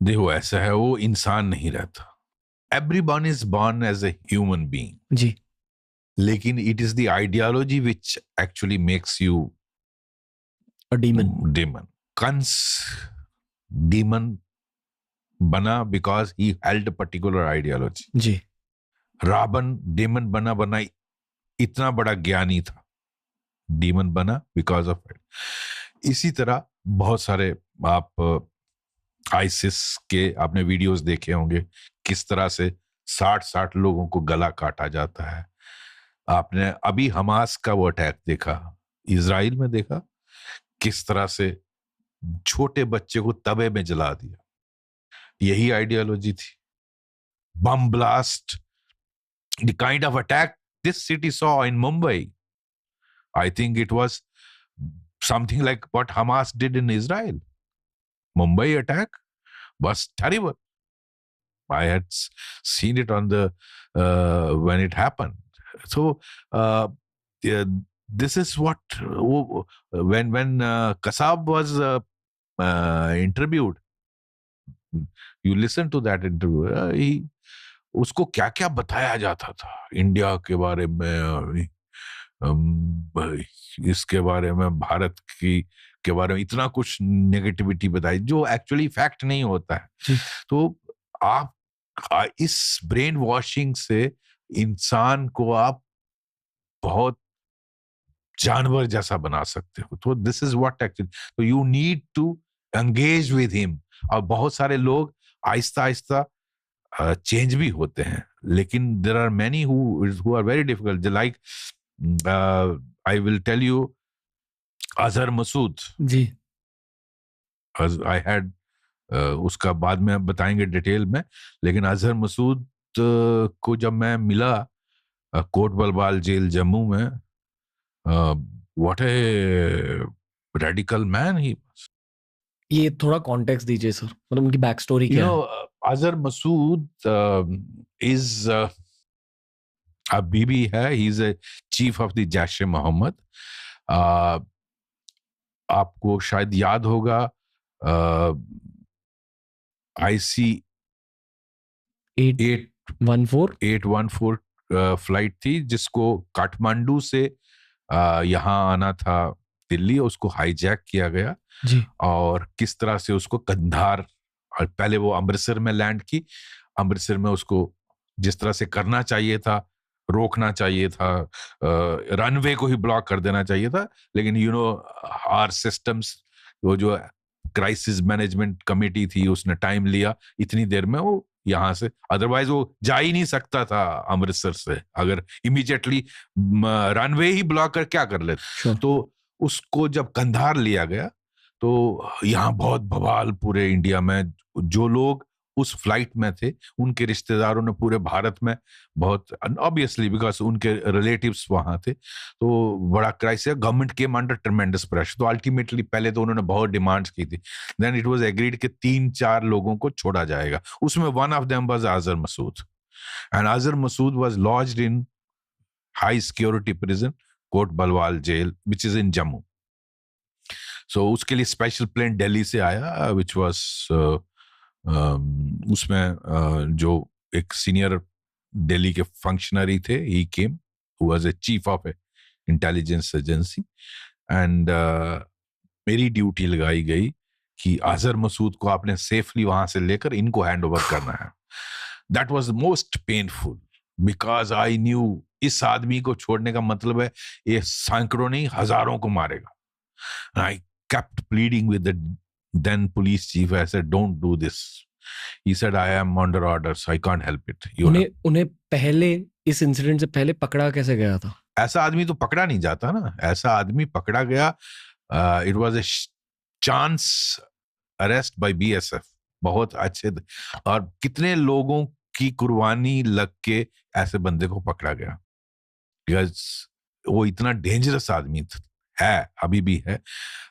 [SPEAKER 2] देखो ऐसा है, वो इंसान नहीं रहता। Everyone is born as a human being
[SPEAKER 1] जी,
[SPEAKER 2] लेकिन it is the ideology which actually makes you
[SPEAKER 1] a demon.
[SPEAKER 2] demon. Kans demon बना because he held a particular ideology.
[SPEAKER 1] जी,
[SPEAKER 2] रावण डेमन बना इतना बड़ा ज्ञानी था, डीमन बना बिकॉज ऑफ इट। इसी तरह बहुत सारे आप आईसिस के आपने वीडियोस देखे होंगे, किस तरह से 60 लोगों को गला काटा जाता है। आपने अभी हमास का वो अटैक देखा, इजराइल में देखा, किस तरह से छोटे बच्चे को तवे में जला दिया। यही आइडियोलॉजी थी। Bomb blast, the kind of attack this city saw in Mumbai, I think it was something like what Hamas did in Israel. Mumbai attack was terrible. I had seen it on the when it happened. So yeah, this is what when Kassab was interviewed, you listen to that interview, उसको क्या क्या बताया जाता था India के बारे में, इसके बारे में, भारत के बारे में इतना कुछ नेगेटिविटी बताई जो एक्चुअली फैक्ट नहीं होता है। तो आप इस ब्रेन वॉशिंग से इंसान को आप बहुत जानवर जैसा बना सकते हो। तो दिस इज व्हाट एक्चुअली, तो you need to engage with him. और बहुत सारे लोग आहिस्ता आहिस्ता चेंज भी होते हैं, लेकिन there are many who are very difficult, like I will tell you Azhar Masood
[SPEAKER 1] ji,
[SPEAKER 2] I had उसका बाद में बताएंगे डिटेल में, लेकिन अजहर मसूद को जब मैं मिला कोट बलवाल जेल जम्मू में, व्हाट ए रेडिकल मैन ही।
[SPEAKER 1] ये थोड़ा कॉन्टेक्स्ट दीजिए सर, मतलब उनकी बैक स्टोरी क्या है?
[SPEAKER 2] Azhar Masood is अभी भी है, he is a chief of the Jaish Mohammed. आपको शायद याद होगा IC 814 फ्लाइट थी जिसको काठमांडू से यहाँ आना था दिल्ली, उसको हाईजैक किया गया
[SPEAKER 1] जी,
[SPEAKER 2] और किस तरह से उसको कंधार, और पहले वो अमृतसर में लैंड की, अमृतसर में उसको जिस तरह से करना चाहिए था, रोकना चाहिए था, रनवे को ही ब्लॉक कर देना चाहिए था, लेकिन यू नो आवर सिस्टम्स, वो जो क्राइसिस मैनेजमेंट कमेटी थी उसने टाइम लिया, इतनी देर में वो यहाँ से, अदरवाइज वो जा ही नहीं सकता था अमृतसर से, अगर इमीडिएटली रनवे ही ब्लॉक कर क्या कर लेते। तो उसको जब कंधार लिया गया तो यहाँ बहुत बवाल पूरे इंडिया में, जो लोग उस फ्लाइट में थे उनके रिश्तेदारों ने पूरे भारत में बहुत, ऑब्वियसली बिकॉज उनके रिलेटिव्स वहां थे, तो बड़ा crisis, government came under ट्रेमेंडस pressure. तो अल्टीमेटली पहले तो उन्होंने बहुत डिमांड्स की थी, देन इट वाज एग्रीड कि 3-4 लोगों को छोड़ा जाएगा, उसमें one of them was Azhar Masood, and Azhar Masood was lodged in high security prison Kot Balwal jail which is in Jammu. So उसके लिए स्पेशल प्लेन दिल्ली से आया, विच वाज उसमें जो एक सीनियर दिल्ली के फंक्शनरी थे, he came, who was a chief of a intelligence agency, and मेरी ड्यूटी लगाई गई कि अजहर मसूद को आपने सेफली वहां से लेकर इनको हैंड ओवर करना है। That was most painful because I knew इस आदमी को छोड़ने का मतलब है ये सैकड़ों नहीं हजारों को मारेगा। I kept pleading with the then police chief. I said, "Don't do this." He said, "I am under orders. I can't help it."
[SPEAKER 1] उन्हें पहले इस इंसिडेंट से पहले पकड़ा कैसे गया था?
[SPEAKER 2] ऐसा आदमी तो पकड़ा नहीं जाता ना, ऐसा आदमी पकड़ा गया, it was a chance arrest by BSF। बहुत अच्छे, और कितने लोगों की कुर्बानी लग के ऐसे बंदे को पकड़ा गया, बिकॉज वो इतना डेंजरस आदमी है, अभी भी है।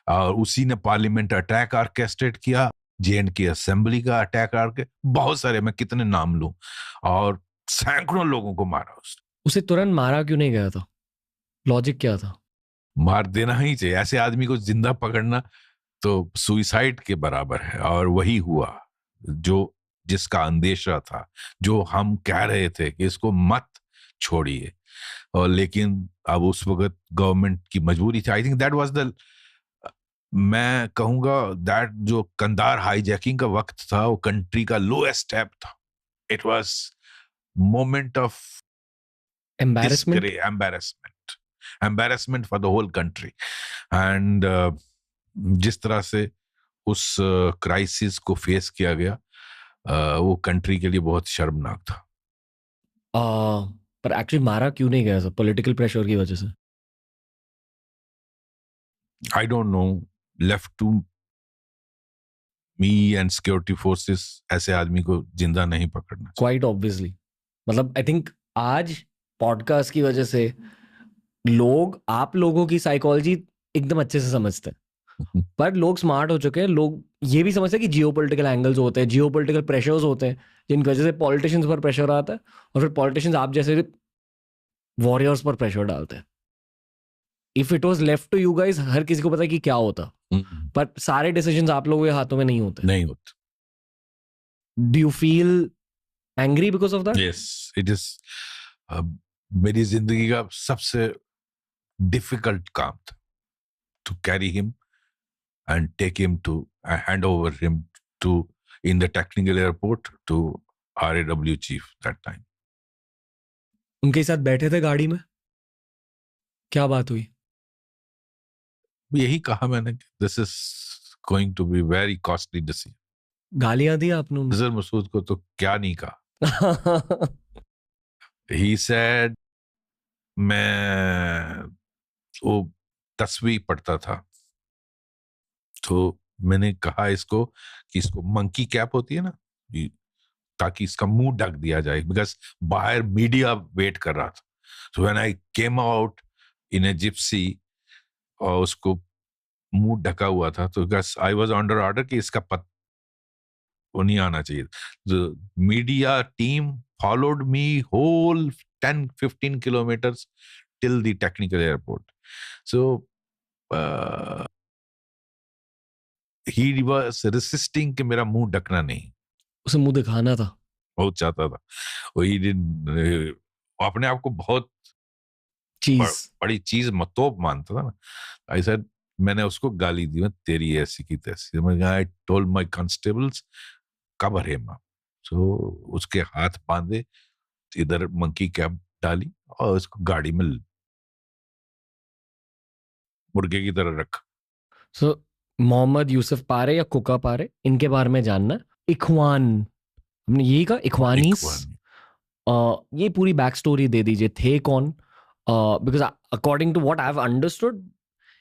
[SPEAKER 2] और उसी ने पार्लियामेंट अटैक ऑर्केस्ट्रेट किया, जेएंड की असेंबली का अटैक आके, बहुत सारे, मैं कितने नाम लूं, और सैकड़ों लोगों को मारा उसने।
[SPEAKER 1] उसे तुरंत मारा क्यों नहीं गया था? लॉजिक क्या था?
[SPEAKER 2] मार देना ही चाहिए, ऐसे आदमी को जिंदा पकड़ना तो सुइसाइड के बराबर है। और वही हुआ जो जिसका अंदेशा था, जो हम कह रहे थे कि इसको मत छोड़िए, और लेकिन अब उस वक्त गवर्नमेंट की मजबूरी थी। आई थिंक दैट वाज द, मैं कहूंगा दैट जो कंधार हाईजैकिंग का वक्त था, वो कंट्री का लोएस्ट स्टेप था। It was moment of
[SPEAKER 1] embarrassment.
[SPEAKER 2] Embarrassment for the whole country. And जिस तरह से उस क्राइसिस को फेस किया गया, वो कंट्री के लिए बहुत शर्मनाक था।
[SPEAKER 1] पर एक्चुअली मारा क्यों नहीं गया? पॉलिटिकल प्रेशर की वजह से?
[SPEAKER 2] I don't know, left to me and security forces ऐसे आदमी को जिंदा नहीं पकड़ना चाहिए।
[SPEAKER 1] Quite obviously. मतलब आई थिंक आज पॉडकास्ट की वजह से लोग आप लोगों की साइकोलॉजी एकदम अच्छे से समझते हैं। पर लोग स्मार्ट हो चुके हैं, लोग ये भी समझते हैं कि जियोपॉलिटिकल एंगल्स होते हैं, जियोपॉलिटिकल प्रेशर्स होते हैं, जिनकी वजह से पॉलिटिशियंस पर प्रेशर आता है, और फिर पॉलिटिशियंस आप जैसे वॉरियर्स पर प्रेशर डालते हैं। If it was left to you guys, हर किसी को पता है कि क्या होता, पर सारे डिसीजंस आप लोगों के हाथों में नहीं होते।
[SPEAKER 2] नहीं होते।
[SPEAKER 1] Do you feel angry because of that?
[SPEAKER 2] Yes, it is मेरी जिंदगी का सबसे डिफिकल्ट काम था, to carry him and take him to hand over him to in the technical airport to RAW chief that time.
[SPEAKER 1] उनके साथ बैठे थे गाड़ी में, क्या बात हुई?
[SPEAKER 2] यही कहा मैंने, this is going to be very costly decision.
[SPEAKER 1] गालियां दी आपने उन्हें?
[SPEAKER 2] नजर मसूद को तो क्या नहीं कहा। ही सेड, मैं वो तस्वीर पढ़ता था, तो मैंने कहा इसको कि इसको मंकी कैप होती है ना, ताकि इसका मुंह ढक दिया जाए, बिकॉज बाहर मीडिया वेट कर रहा था। So when I came out in A Gypsy और उसको मुंह ढका हुआ था, तो आई वाज अंडर ऑर्डर कि इसका वो नहीं आना चाहिए। The media team followed me whole 10-15 kilometres till the technical airport. So he was resisting कि मेरा मुंह ढकना नहीं,
[SPEAKER 1] उसे मुंह दिखाना था।
[SPEAKER 2] बहुत चाहता था। वही दिन अपने आप को बहुत बड़ी चीज मतोब मानता था ना। ऐसा मैंने उसको गाली दी, मैं तेरी ऐसी की तैसी। I told my constables cover him up. So उसके हाथ बांधे, इधर मंकी कैप डाली और उसको गाड़ी में मुर्गे की तरह रखा।
[SPEAKER 1] सो मोहम्मद यूसुफ पारे या कुका पारे, इनके बारे में जानना। इखवान, हमने यही कहा, इखवानीस। ये पूरी बैक स्टोरी दे दीजिए, थे कौन? Because according to what I have understood,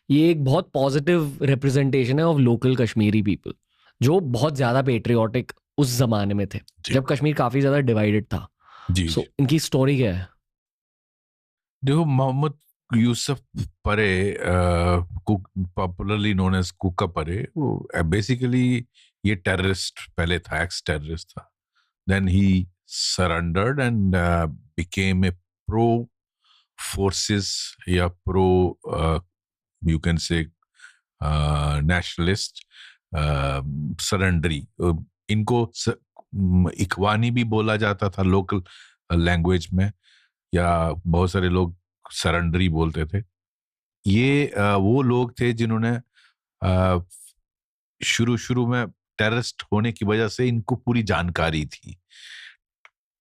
[SPEAKER 1] ये एक बहुत पॉजिटिव रिप्रेजेंटेशन है ऑफ लोकल कश्मीरी पीपल, जो बहुत ज्यादा पेट्रियाटिक उस जमाने में थे, जब कश्मीर काफी ज्यादा डिवाइडेड था। सो इनकी स्टोरी क्या है?
[SPEAKER 2] देखो, मोहम्मद यूसुफ परे, पॉपुलरली नोन एज कुका परे, वो बेसिकली ये टेररिस्ट पहले था, एक्स टेररिस्ट था। Then he surrendered and became a pro forces या pro, you can say nationalist, surrenderee. इनको इखवानी भी बोला जाता था लोकल लैंग्वेज में, या बहुत सारे लोग सरेंडरी बोलते थे। ये वो लोग थे जिन्होंने शुरू में टेररिस्ट होने की वजह से इनको पूरी जानकारी थी,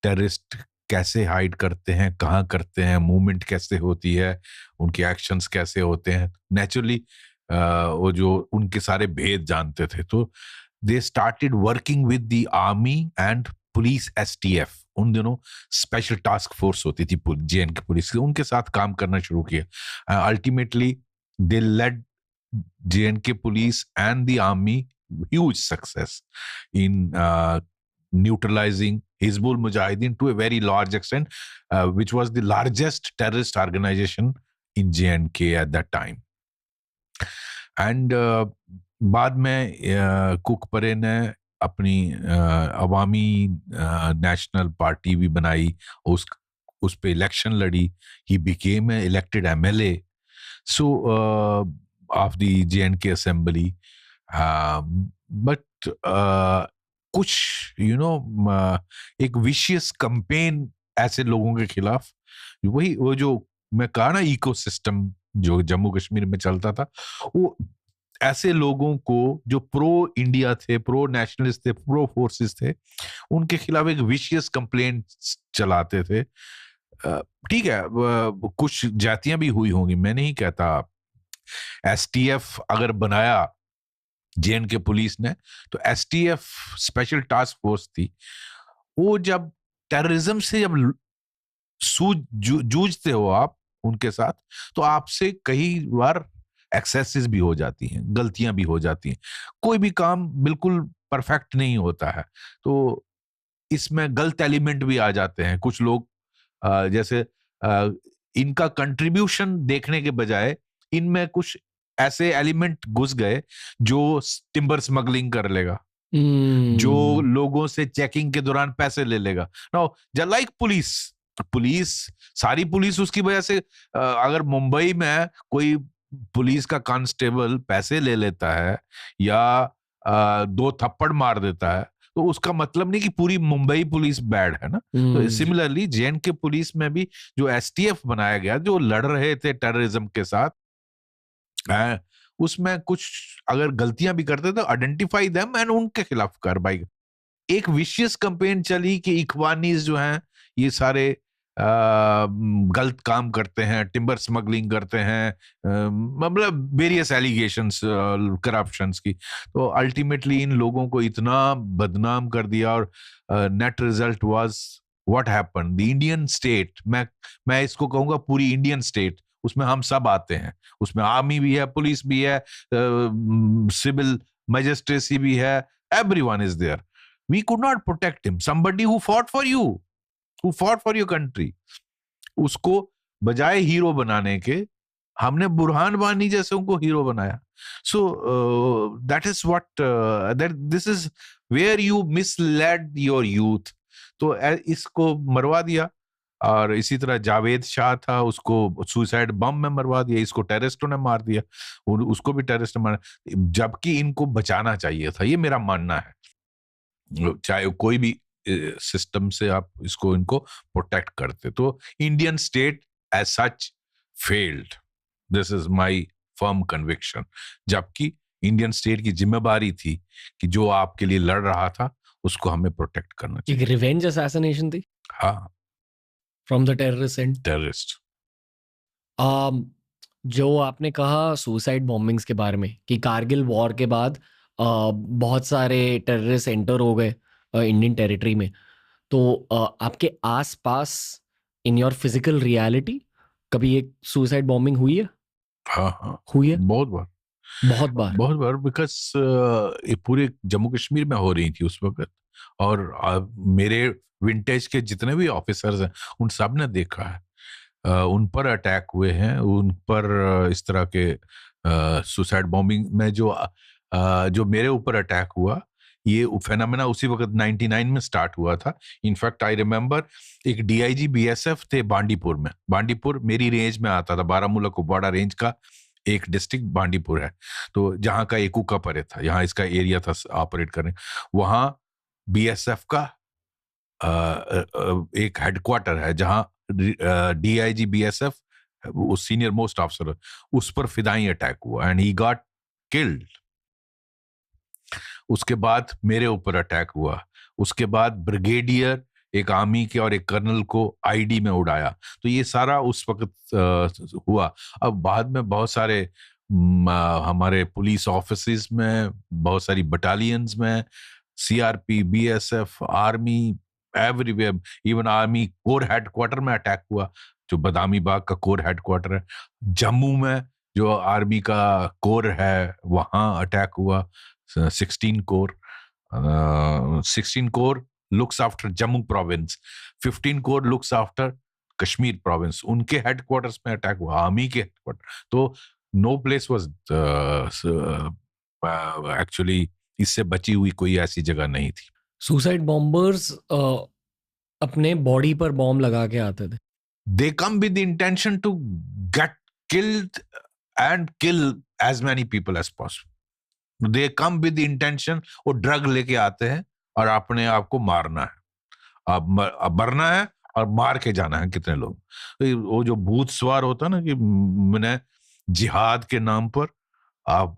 [SPEAKER 2] टेररिस्ट कैसे हाइड करते हैं, कहाँ करते हैं, मूवमेंट कैसे होती है, उनके एक्शंस कैसे होते हैं। नेचुरली वो जो उनके सारे भेद जानते थे, तो they started working with the army and police, STF। उन दिनों स्पेशल टास्क फोर्स होती थी JNK पुलिस की, उनके साथ काम करना शुरू किया। Ultimately they led JNK police and the army huge success in neutralizing Hizbul Mujahideen to a very large extent, which was the largest terrorist organization in J&K at that time. And बाद में कुकपरे ने अपनी अवामी national party भी बनाई, उस पे election लड़ी. He became an elected MLA of the J&K Assembly. But कुछ एक विशियस कैंपेन ऐसे लोगों के खिलाफ, वो जो मैं कहा ना इकोसिस्टम जो जम्मू कश्मीर में चलता था, वो ऐसे लोगों को जो प्रो इंडिया थे, प्रो नेशनलिस्ट थे, प्रो फोर्सेस थे, उनके खिलाफ एक विशियस कंप्लेंट चलाते थे. ठीक है, कुछ जातियां भी हुई होंगी, मैं नहीं कहता. एसटीएफ अगर बनाया J&K पुलिस ने, तो एसटीएफ स्पेशल टास्क फोर्स थी, वो जब टेररिज्म से जब जूझते हो आप उनके साथ, तो आपसे कई बार एक्सेसेस भी हो जाती हैं, गलतियां भी हो जाती हैं. कोई भी काम बिल्कुल परफेक्ट नहीं होता है, तो इसमें गलत एलिमेंट भी आ जाते हैं. कुछ लोग जैसे इनका कंट्रीब्यूशन देखने के बजाय इनमें कुछ ऐसे एलिमेंट घुस गए जो टिम्बर स्मगलिंग कर लेगा, जो लोगों से चेकिंग के दौरान पैसे ले लेगा. नो लाइक पुलिस सारी पुलिस उसकी वजह से, अगर मुंबई में कोई पुलिस का कांस्टेबल पैसे ले लेता है या 2 थप्पड़ मार देता है, तो उसका मतलब नहीं कि पूरी मुंबई पुलिस बैड है ना. तो सिमिलरली J&K पुलिस में भी जो एसटीएफ बनाया गया, जो लड़ रहे थे टेररिज्म के साथ, उसमें कुछ अगर गलतियां भी करते तो आइडेंटिफाई देम एंड उनके खिलाफ कार्रवाई. एक विशियस कैंपेन चली कि इखवानीज जो हैं ये सारे गलत काम करते हैं, टिम्बर स्मगलिंग करते हैं, मतलब वेरियस एलिगेशंस करप्शंस की. तो अल्टीमेटली इन लोगों को इतना बदनाम कर दिया, और net result was what happened. The Indian state, मैं इसको कहूंगा पूरी इंडियन स्टेट, उसमें हम सब आते हैं, उसमें आर्मी भी है, पुलिस भी है, सिविल मैजिस्ट्रेसी भी है, everyone is there. We could not protect him. Somebody who fought for you, who fought for your country, उसको बजाय हीरो बनाने के हमने बुरहान वानी जैसे उनको हीरो बनाया. So that is what this is where you misled your youth. तो इसको मरवा दिया. और इसी तरह जावेद शाह था, उसको सुसाइड बम में मरवा दिया. इसको टेररिस्टों ने मार दिया, उसको भी टेररिस्ट ने मारा, जबकि इनको बचाना चाहिए था. ये मेरा मानना है. चाहे कोई भी सिस्टम से आप इनको प्रोटेक्ट करते, तो Indian state as such failed. This is my firm conviction. जबकि इंडियन स्टेट की जिम्मेदारी थी कि जो आपके लिए लड़ रहा था उसको हमें प्रोटेक्ट करना चाहिए.
[SPEAKER 1] एक रिवेंज असैसिनेशन थी.
[SPEAKER 2] हाँ,
[SPEAKER 1] फ्रॉम द टेररिस्ट. जो आपने कहा सुसाइड बॉम्बिंग्स के बारे में कि कारगिल वॉर के बाद बहुत सारे टेररिस्ट एंटर हो गए इंडियन टेरिटरी में, तो आपके आसपास इन योर फिजिकल रियलिटी कभी एक सुसाइड बॉम्बिंग हुई है?
[SPEAKER 2] हाँ,
[SPEAKER 1] हुई है,
[SPEAKER 2] बहुत बार. बिकॉज ये पूरे जम्मू कश्मीर में हो रही थी उस वक्त, और मेरे विंटेज के जितने भी ऑफिसर्स हैं उन सब ने देखा है. उन पर अटैक हुए हैं, उन पर इस तरह के सुसाइड बॉम्बिंग में जो मेरे ऊपर अटैक हुआ, ये फेनोमेना उसी वक्त 99 में स्टार्ट हुआ था. इनफैक्ट आई रिमेम्बर एक डीआईजी बीएसएफ थे बांडीपुर में. बांडीपुर मेरी रेंज में आता था, बारामूला कुपवाड़ा रेंज का एक डिस्ट्रिक्ट बांडीपुर है, तो जहां का एकूका परे था, यहाँ इसका एरिया था ऑपरेट करने. वहां बीएसएफ का एक हेडक्वार्टर है जहां DIG BSF senior most officer, उस पर फिदाई अटैक हुआ एंड ही गॉट किल्ड. उसके बाद मेरे ऊपर अटैक हुआ. उसके बाद ब्रिगेडियर एक आर्मी के और एक कर्नल को आईडी में उड़ाया. तो ये सारा उस वक्त हुआ. अब बाद में बहुत सारे हमारे पुलिस ऑफिसेज में, बहुत सारी बटालियंस में, CRP, BSF, army, everywhere, even army core headquarter में अटैक हुआ, जो बदामी बाग का कोर हेडक्वार्टर है. जम्मू में जो आर्मी का कोर है वहां अटैक हुआ, 16 core looks after Jammu province, 15 Corps looks after Kashmir province. उनके हेडक्वार्टर्स में अटैक हुआ, आर्मी के हेडक्वार्टर. तो नो प्लेस वाज एक्चुअली इससे बची हुई कोई ऐसी जगह नहीं थी.
[SPEAKER 1] सुसाइड बॉम्बर्स अपने बॉडी पर बॉम्ब लगा के आते थे.
[SPEAKER 2] They come with the intention to get killed and kill as many people as possible. They come with the intention, वो ड्रग लेके आते हैं और अपने आप को मारना है. अब मरना है और मार के जाना है कितने लोग. तो वो जो भूत सवार होता है ना कि मैंने जिहाद के नाम पर आप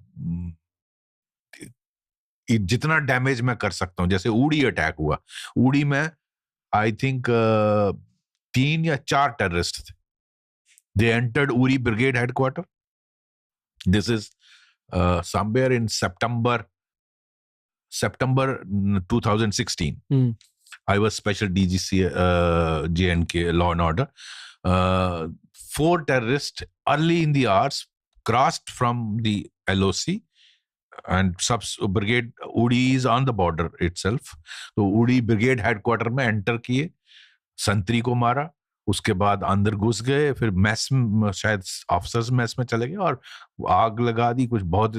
[SPEAKER 2] जितना डैमेज मैं कर सकता हूं. जैसे उड़ी अटैक हुआ, उड़ी में आई थिंक 3 या 4 टेररिस्ट थे. They entered Uri brigade headquarter. This is somewhere in September 2016. I was special DGC JNK law and order. 4 terrorists early in the hours crossed from the LOC and sub brigade Udi is on the border itself. तो Udi brigade headquarter में enter किए, संतरी को मारा, उसके बाद अंदर घुस गए, फिर मैस में शायद ऑफिसर्स मैस में चले गए और आग लगा दी कुछ बहुत.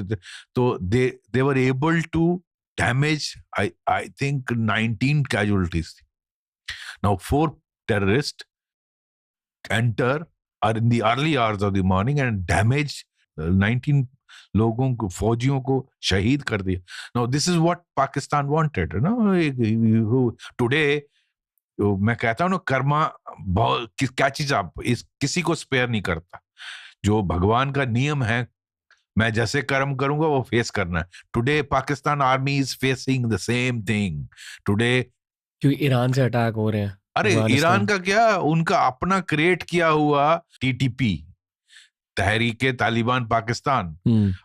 [SPEAKER 2] तो they were able to damage I think 19 casualties थी. नाउ 4 टेररिस्ट एंटर और in the early hours of the morning and damage 19 लोगों को, फौजियों को शहीद कर दिया. Now this is what Pakistan wanted ना. टुडे मैं कहता हूं ना, कर्मा बहुत क्या चीज आप किसी को स्पेयर नहीं करता. जो भगवान का नियम है, मैं जैसे कर्म करूंगा वो फेस करना है. Today Pakistan army is facing the same thing today.
[SPEAKER 1] क्योंकि ईरान से अटैक हो रहे हैं.
[SPEAKER 2] अरे ईरान का क्या, उनका अपना क्रिएट किया हुआ TTP, तहरीके तालिबान पाकिस्तान,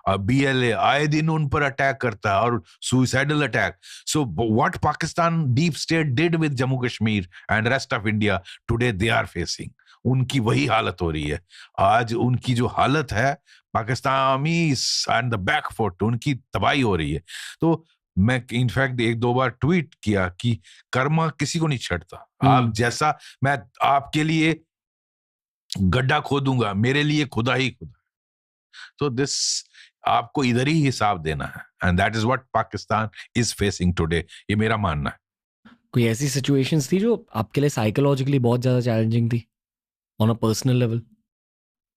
[SPEAKER 2] और BLA आए दिन उन पर अटैक करता है और suicidal attack. So what Pakistan deep state did with Jammu Kashmir and rest of India, today they are facing. उनकी वही हालत हो रही है आज. उनकी जो हालत है, Pakistan and the back foot, उनकी तबाही हो रही है. तो मैं इनफैक्ट 1-2 बार ट्वीट किया कि कर्मा किसी को नहीं छेड़ता. आप जैसा, मैं आपके लिए गड्ढा खोदूंगा, मेरे लिए खुदा ही खुदा. तो दिस आपको इधर ही हिसाब देना है and that is what Pakistan is facing today. ये मेरा मानना है.
[SPEAKER 1] कोई ऐसी सिचुएशंस थी जो आपके लिए साइकोलॉजिकली बहुत ज्यादा चैलेंजिंग थी ऑन अ पर्सनल लेवल?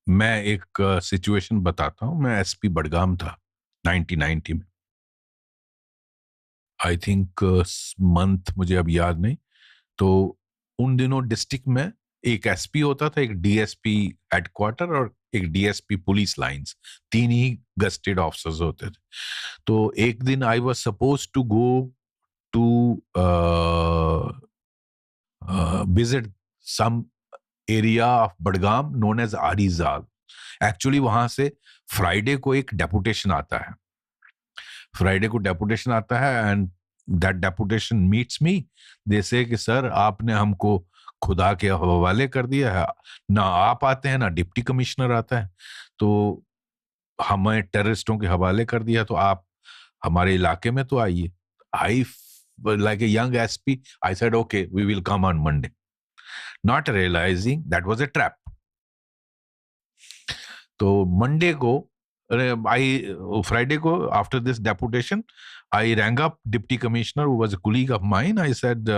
[SPEAKER 2] मैं एक सिचुएशन बताता हूं. मैं SP बडगाम था 1990 में. आई थिंक मंथ मुझे अब याद नहीं. तो उन दिनों डिस्ट्रिक्ट में एक SP होता था, एक DSP हेडक्वार्टर और एक DSP पुलिस लाइंस. 3 ही गस्टेड ऑफिसर्स होते थे. तो एक दिन I was suppose to go to visit some area of Budgam known as Arizal. Actually वहां से फ्राइडे को एक डेपुटेशन आता है. And that deputation meets me. They say कि सर आपने हमको खुदा के हवाले कर दिया है. ना आप आते हैं ना डिप्टी कमिश्नर आता है. तो हमें टेररिस्टों के हवाले कर दिया. तो आप हमारे इलाके में तो आइए. आई like a young SP, I said, okay, we will come on Monday. Not realizing that was a trap. तो मंडे को, Friday को, after this deputation, I rang up Deputy Commissioner who was a colleague of mine. I said,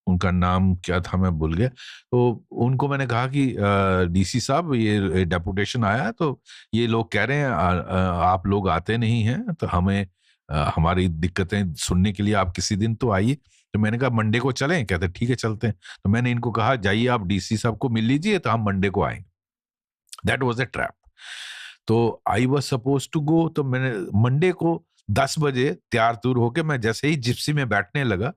[SPEAKER 2] उनका नाम क्या था मैं भूल गया. तो उनको मैंने कहा कि DC साहब ये डेपुटेशन आया, तो ये लोग कह रहे हैं आप लोग आते नहीं हैं, तो हमें हमारी दिक्कतें सुनने के लिए आप किसी दिन तो आइए. तो मैंने कहा मंडे को चलें. कहते ठीक है चलते हैं. तो मैंने इनको कहा जाइए आप DC साहब को मिल लीजिए, तो हम मंडे को आएंगे. That was a trap. तो I was suppose to go. तो मैंने मंडे को 10 बजे तैयार तुर होके मैं जैसे ही जिप्सी में बैठने लगा,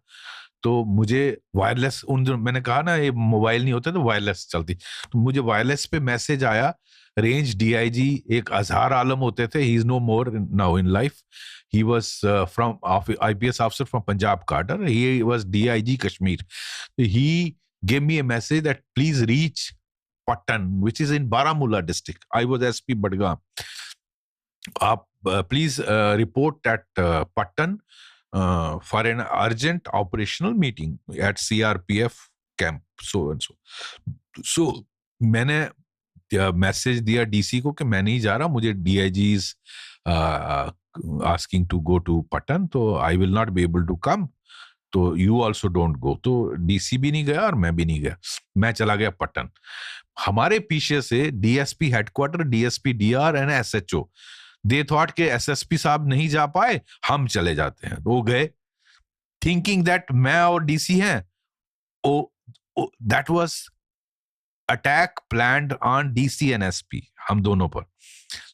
[SPEAKER 2] तो मुझे वायरलेस, उन दिनों मैंने कहा ना ये मोबाइल नहीं होता तो वायरलेस चलती, तो मुझे वायरलेस पे मैसेज आया. रेंज DIG एक अजहार आलम होते थे. He is no more now in life. He was from IPS officer from Punjab cadre. He was DIG Kashmir. He gave me a message that please reach Patan, which is in Baramulla district. I was SP Badgam. Please report at Patan for an urgent operational meeting at CRPF camp, so and so. So मैंने message दिया DC को कि मैं नहीं जा रहा, मुझे DIG is asking to go to Patan, तो I will not be able to come, तो you also don't go. तो DC भी नहीं गया और मैं भी नहीं गया, मैं चला गया पटन. हमारे पीछे से DSP headquarter, DSP DR and SHO, they thought के SSP साहब नहीं जा पाए, हम चले जाते हैं. वो गए थिंकिंग दैट मैं और DC हैं. That was attack planned on DC and SP, हम दोनों पर.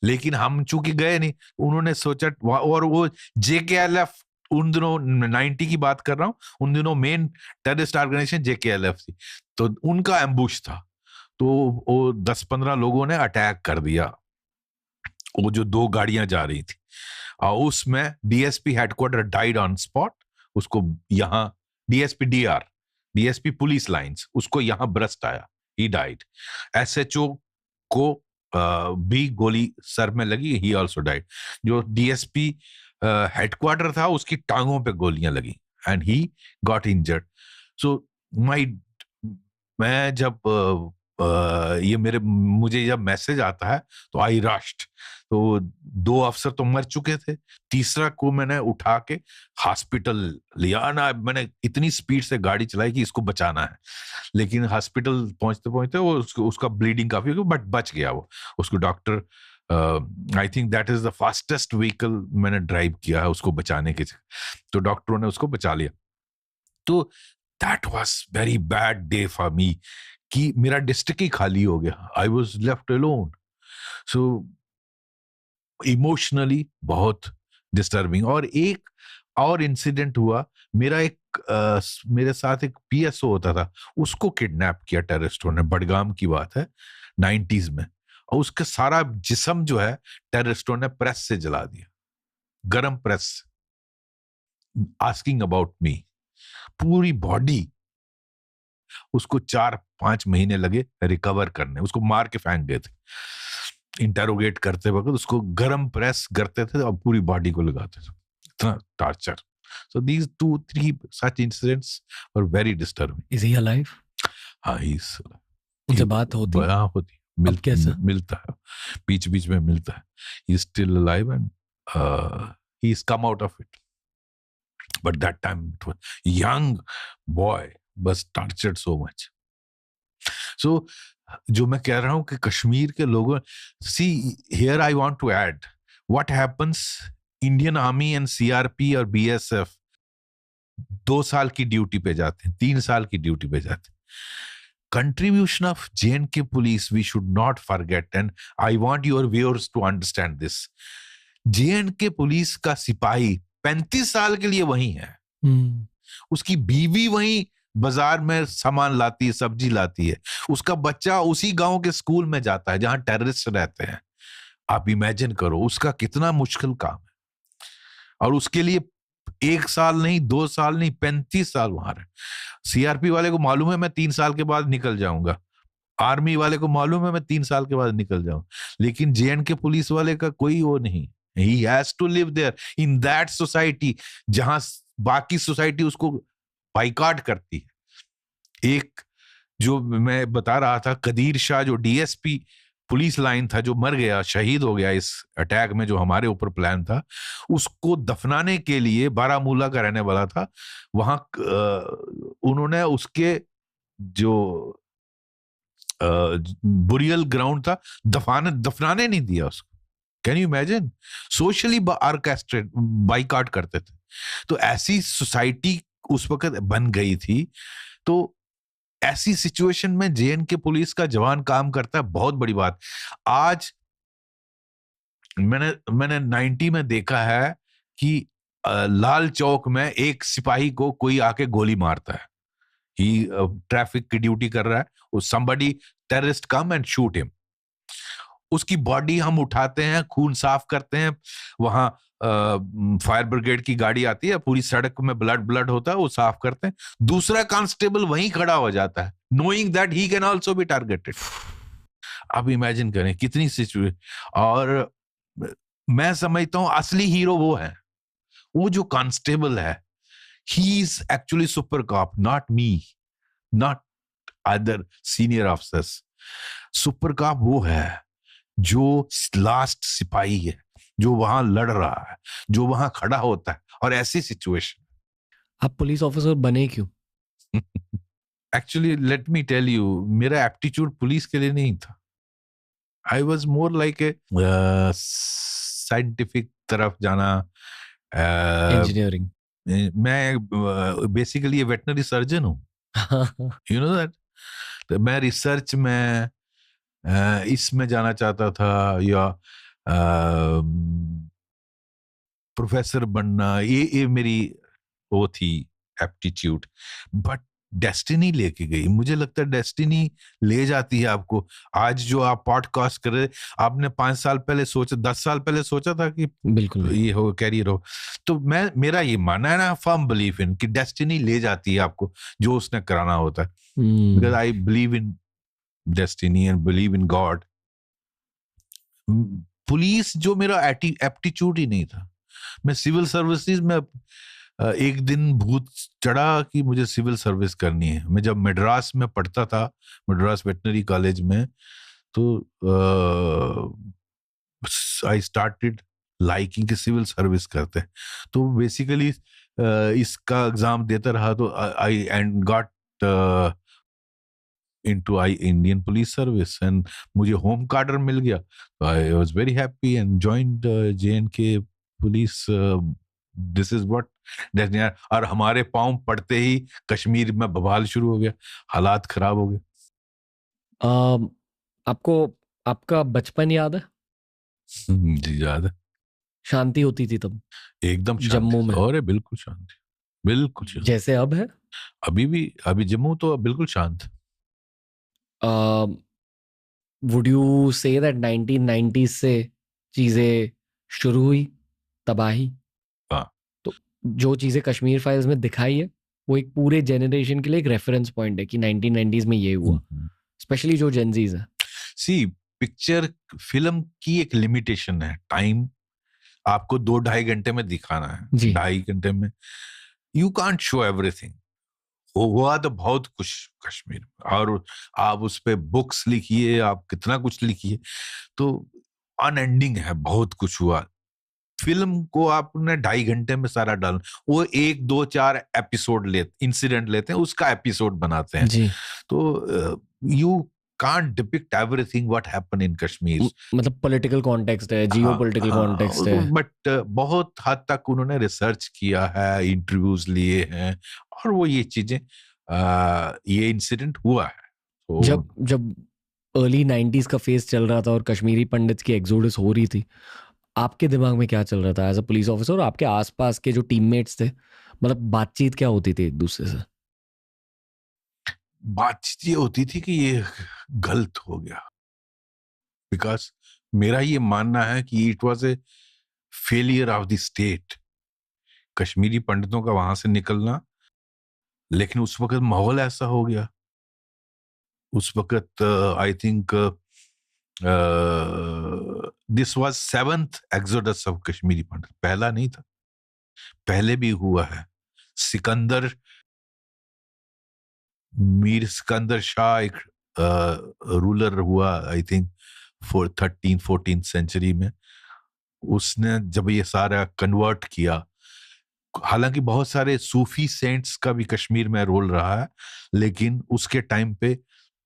[SPEAKER 2] लेकिन हम चूंकि गए नहीं, उन्होंने सोचा, और वो JKLF उन दिनों 90 की बात कर रहा हूं, उन दिनों मेन टेररिस्ट ऑर्गेनाइजेशन JKLF थी, तो उनका एम्बुश था. तो वो 10-15 लोगों ने अटैक कर दिया, वो जो 2 गाड़ियां जा रही थी, और उसमें DSP headquarter died on spot. उसको यहाँ DSP पुलिस लाइंस, उसको यहाँ ब्रस्ट आया, ही डाइड. SHO को भी गोली सर में लगी, ही ऑल्सो डाइड. जो DSP हेडक्वार्टर था, उसकी टांगों पे गोलियां लगी एंड ही गॉट इंजर्ड. सो मैं जब मुझे जब मैसेज आता है तो आई रश्ड. तो 2 अफसर तो मर चुके थे, तीसरा को मैंने उठा के हॉस्पिटल लिया ना. मैंने इतनी स्पीड से गाड़ी चलाई कि इसको बचाना है, लेकिन हॉस्पिटल पहुंचते पहुंचते वो उसका ब्लीडिंग काफी, बट बच गया वो. उसको doctor, I think that is the fastest vehicle मैंने ड्राइव किया है उसको बचाने के, तो डॉक्टरों ने उसको बचा लिया. तो that was very bad day for me, कि मेरा डिस्ट्रिक्ट ही खाली हो गया. I was left alone. So emotionally बहुत डिस्टर्बिंग. और एक और इंसिडेंट हुआ, मेरे साथ एक PSO होता था, उसको किडनैप किया टेररिस्टों ने. बडगाम की बात है, 90s में. और उसका सारा जिस्म जो है टेररिस्टों ने प्रेस से जला दिया, गरम प्रेस, आस्किंग अबाउट मी. पूरी बॉडी, उसको 4-5 महीने लगे रिकवर करने. उसको मार के फेंक गए थे, इंटरोगेट करते वक्त उसको गरम प्रेस करते थे और पूरी बॉडी को लगाते थे. इतना torture. So these 2-3 such incidents were very disturbing.
[SPEAKER 1] Is he alive?
[SPEAKER 2] हाँ, he's
[SPEAKER 1] उनसे बात होती?
[SPEAKER 2] हाँ, होती. मिलता है, बीच बीच में मिलता है. He is still alive and he's come out of it. But that time it was young boy was tortured so much. So जो मैं कह रहा हूं कि कश्मीर के लोगों, see here I want to add what happens. Indian army and CRP और BSF 2 साल की ड्यूटी पे जाते हैं, 3 साल की ड्यूटी पे जाते हैं. Contribution of J&K police we should not forget, and I want your viewers to understand this. J&K police का सिपाही 35 साल के लिए वहीं है. उसकी बीवी वहीं बाजार में सामान लाती है, सब्जी लाती है. उसका बच्चा उसी गांव के स्कूल में जाता है जहां टेररिस्ट रहते हैं. आप इमेजिन करो उसका कितना मुश्किल काम है. और उसके लिए 1 साल नहीं, 2 साल नहीं, 35 साल वहां रहे. CRP वाले को मालूम है मैं 3 साल के बाद निकल जाऊंगा, आर्मी वाले को मालूम है मैं 3 साल के बाद निकल जाऊंगा, लेकिन J&K पुलिस वाले का कोई वो नहीं. He has to live there in that society जहां बाकी सोसाइटी उसको बाइकआउट करती है. एक जो मैं बता रहा था, कदीर शाह जो DSP पुलिस लाइन था, जो मर गया, शहीद हो गया इस अटैक में जो हमारे ऊपर प्लान था, उसको दफनाने के लिए, बारामूला का रहने वाला था, वहां उन्होंने उसके जो बुरियल ग्राउंड था, दफनाने नहीं दिया उसको. Can you imagine? Socially orchestrate boycott करते थे. तो ऐसी सोसाइटी उस वक्त बन गई थी. तो ऐसी सिचुएशन में J&K पुलिस का जवान काम करता है, बहुत बड़ी बात. आज मैंने 90 में देखा है कि लाल चौक में एक सिपाही को कोई आके गोली मारता है. ही ट्रैफिक की ड्यूटी कर रहा है, somebody terrorist come and shoot him. उसकी बॉडी हम उठाते हैं, खून साफ करते हैं, वहां फायर ब्रिगेड की गाड़ी आती है, पूरी सड़क में ब्लड होता है, वो साफ करते हैं. दूसरा कांस्टेबल वहीं खड़ा हो जाता है, knowing that he can also be targeted. आप इमेजिन करें कितनी सिचुएशन. और मैं समझता हूं असली हीरो वो है, वो जो कांस्टेबल है, he is actually super cop, not me, not other senior officers. Super cop वो है जो लास्ट सिपाही है, जो वहां लड़ रहा है, जो वहां खड़ा होता है। और ऐसी सिचुएशन
[SPEAKER 1] आप पुलिस ऑफिसर बने क्यों?
[SPEAKER 2] Actually let me tell you, मेरा एप्टीट्यूड पुलिस के लिए नहीं था। I was more like a scientific तरफ जाना।
[SPEAKER 1] इंजीनियरिंग।
[SPEAKER 2] मैं बेसिकली वेटनरी सर्जन हूँ, यू नो दैट। तो मैं रिसर्च में इसमें जाना चाहता था, या प्रोफेसर बनना, ये मेरी वो थी एप्टीट्यूड। बट डेस्टिनी लेके गई। मुझे लगता है डेस्टिनी ले जाती है आपको। आज जो आप पॉडकास्ट कर रहे, आपने 5 साल पहले सोचा, 10 साल पहले सोचा था कि
[SPEAKER 1] बिल्कुल नहीं।
[SPEAKER 2] ये हो, कैरियर हो? तो मेरा ये मानना है ना, फर्म बिलीव इन, कि डेस्टिनी ले जाती है आपको जो उसने कराना होता है। Because I believe in destiny and believe in God. Police जो मेरा एप्टीट्यूड ही नहीं था। मैं सिविल सर्विसेज में एक दिन भूत चढ़ा कि मुझे सिविल सर्विस करनी है। मैं जब मद्रास में पढ़ता था, मद्रास वेटनरी कॉलेज में, तो आई स्टार्टेड लाइकिंग कि सिविल सर्विस करते हैं। तो बेसिकली इसका एग्जाम देता रहा, तो I and got into Indian police service, and मुझे होम कार्डर मिल गया। I was very happy and joined J&K police. This is what that, और हमारे पाँव पड़ते ही कश्मीर में बवाल शुरू हो गया, हालात खराब हो गए।
[SPEAKER 1] आपको आपका बचपन याद है?
[SPEAKER 2] जी याद है।
[SPEAKER 1] शांति होती थी तब
[SPEAKER 2] एकदम
[SPEAKER 1] जम्मू में?
[SPEAKER 2] और बिल्कुल शांति, बिल्कुल शांति।
[SPEAKER 1] जैसे अब है?
[SPEAKER 2] अभी भी, अभी जम्मू तो बिल्कुल शांत।
[SPEAKER 1] Would you say that 1990s से चीजें शुरू हुई, तबाही?
[SPEAKER 2] हाँ।
[SPEAKER 1] तो जो चीजें कश्मीर फाइल्स में दिखाई है, वो एक पूरे जेनरेशन के लिए एक रेफरेंस पॉइंट है कि 1990s में ये हुआ, स्पेशली जो जेनजीज है।
[SPEAKER 2] सी, पिक्चर फिल्म की एक लिमिटेशन है, टाइम आपको 2-2.5 घंटे में दिखाना है। 2.5 घंटे में यू कांट शो एवरीथिंग। हुआ तो बहुत कुछ कश्मीर में, और आप उस पे बुक्स लिखिए, आप कितना कुछ लिखिए, तो अनएंडिंग है, बहुत कुछ हुआ। फिल्म को आपने 2.5 घंटे में सारा डाल, वो 1, 2, 4 एपिसोड इंसिडेंट लेते हैं, उसका एपिसोड बनाते हैं
[SPEAKER 1] जी।
[SPEAKER 2] तो you can't depict everything what happened in Kashmir.
[SPEAKER 1] मतलब पॉलिटिकल कॉन्टेक्स्ट है, जियो पॉलिटिकल कॉन्टेक्स्ट है,
[SPEAKER 2] बट बहुत हद तक उन्होंने रिसर्च किया है, इंटरव्यूज लिए हैं, और वो ये चीजें, ये इंसिडेंट हुआ है। तो
[SPEAKER 1] जब अर्ली 90s का फेज चल रहा था और कश्मीरी पंडित्स की एक्सोडस हो रही थी, आपके दिमाग में क्या चल रहा था एज अ पुलिस ऑफिसर? और आपके आसपास के जो टीममेट्स थे, मतलब बातचीत क्या होती थी एक दूसरे से?
[SPEAKER 2] बातचीत ये होती थी कि ये गलत हो गया, बिकॉज मेरा ये मानना है कि it was a failure of the state, Kashmiri पंडितों का वहां से निकलना। लेकिन उस वक्त माहौल ऐसा हो गया, उस वक्त I think this was 7th exodus of Kashmiri Pandit. पहला नहीं था, पहले भी हुआ है। सिकंदर, मीर सिकंदर शाह एक रूलर हुआ, आई थिंक 13th-14th सेंचुरी में। उसने जब ये सारा कन्वर्ट किया, हालांकि बहुत सारे सूफी सेंट्स का भी कश्मीर में रोल रहा है, लेकिन उसके टाइम पे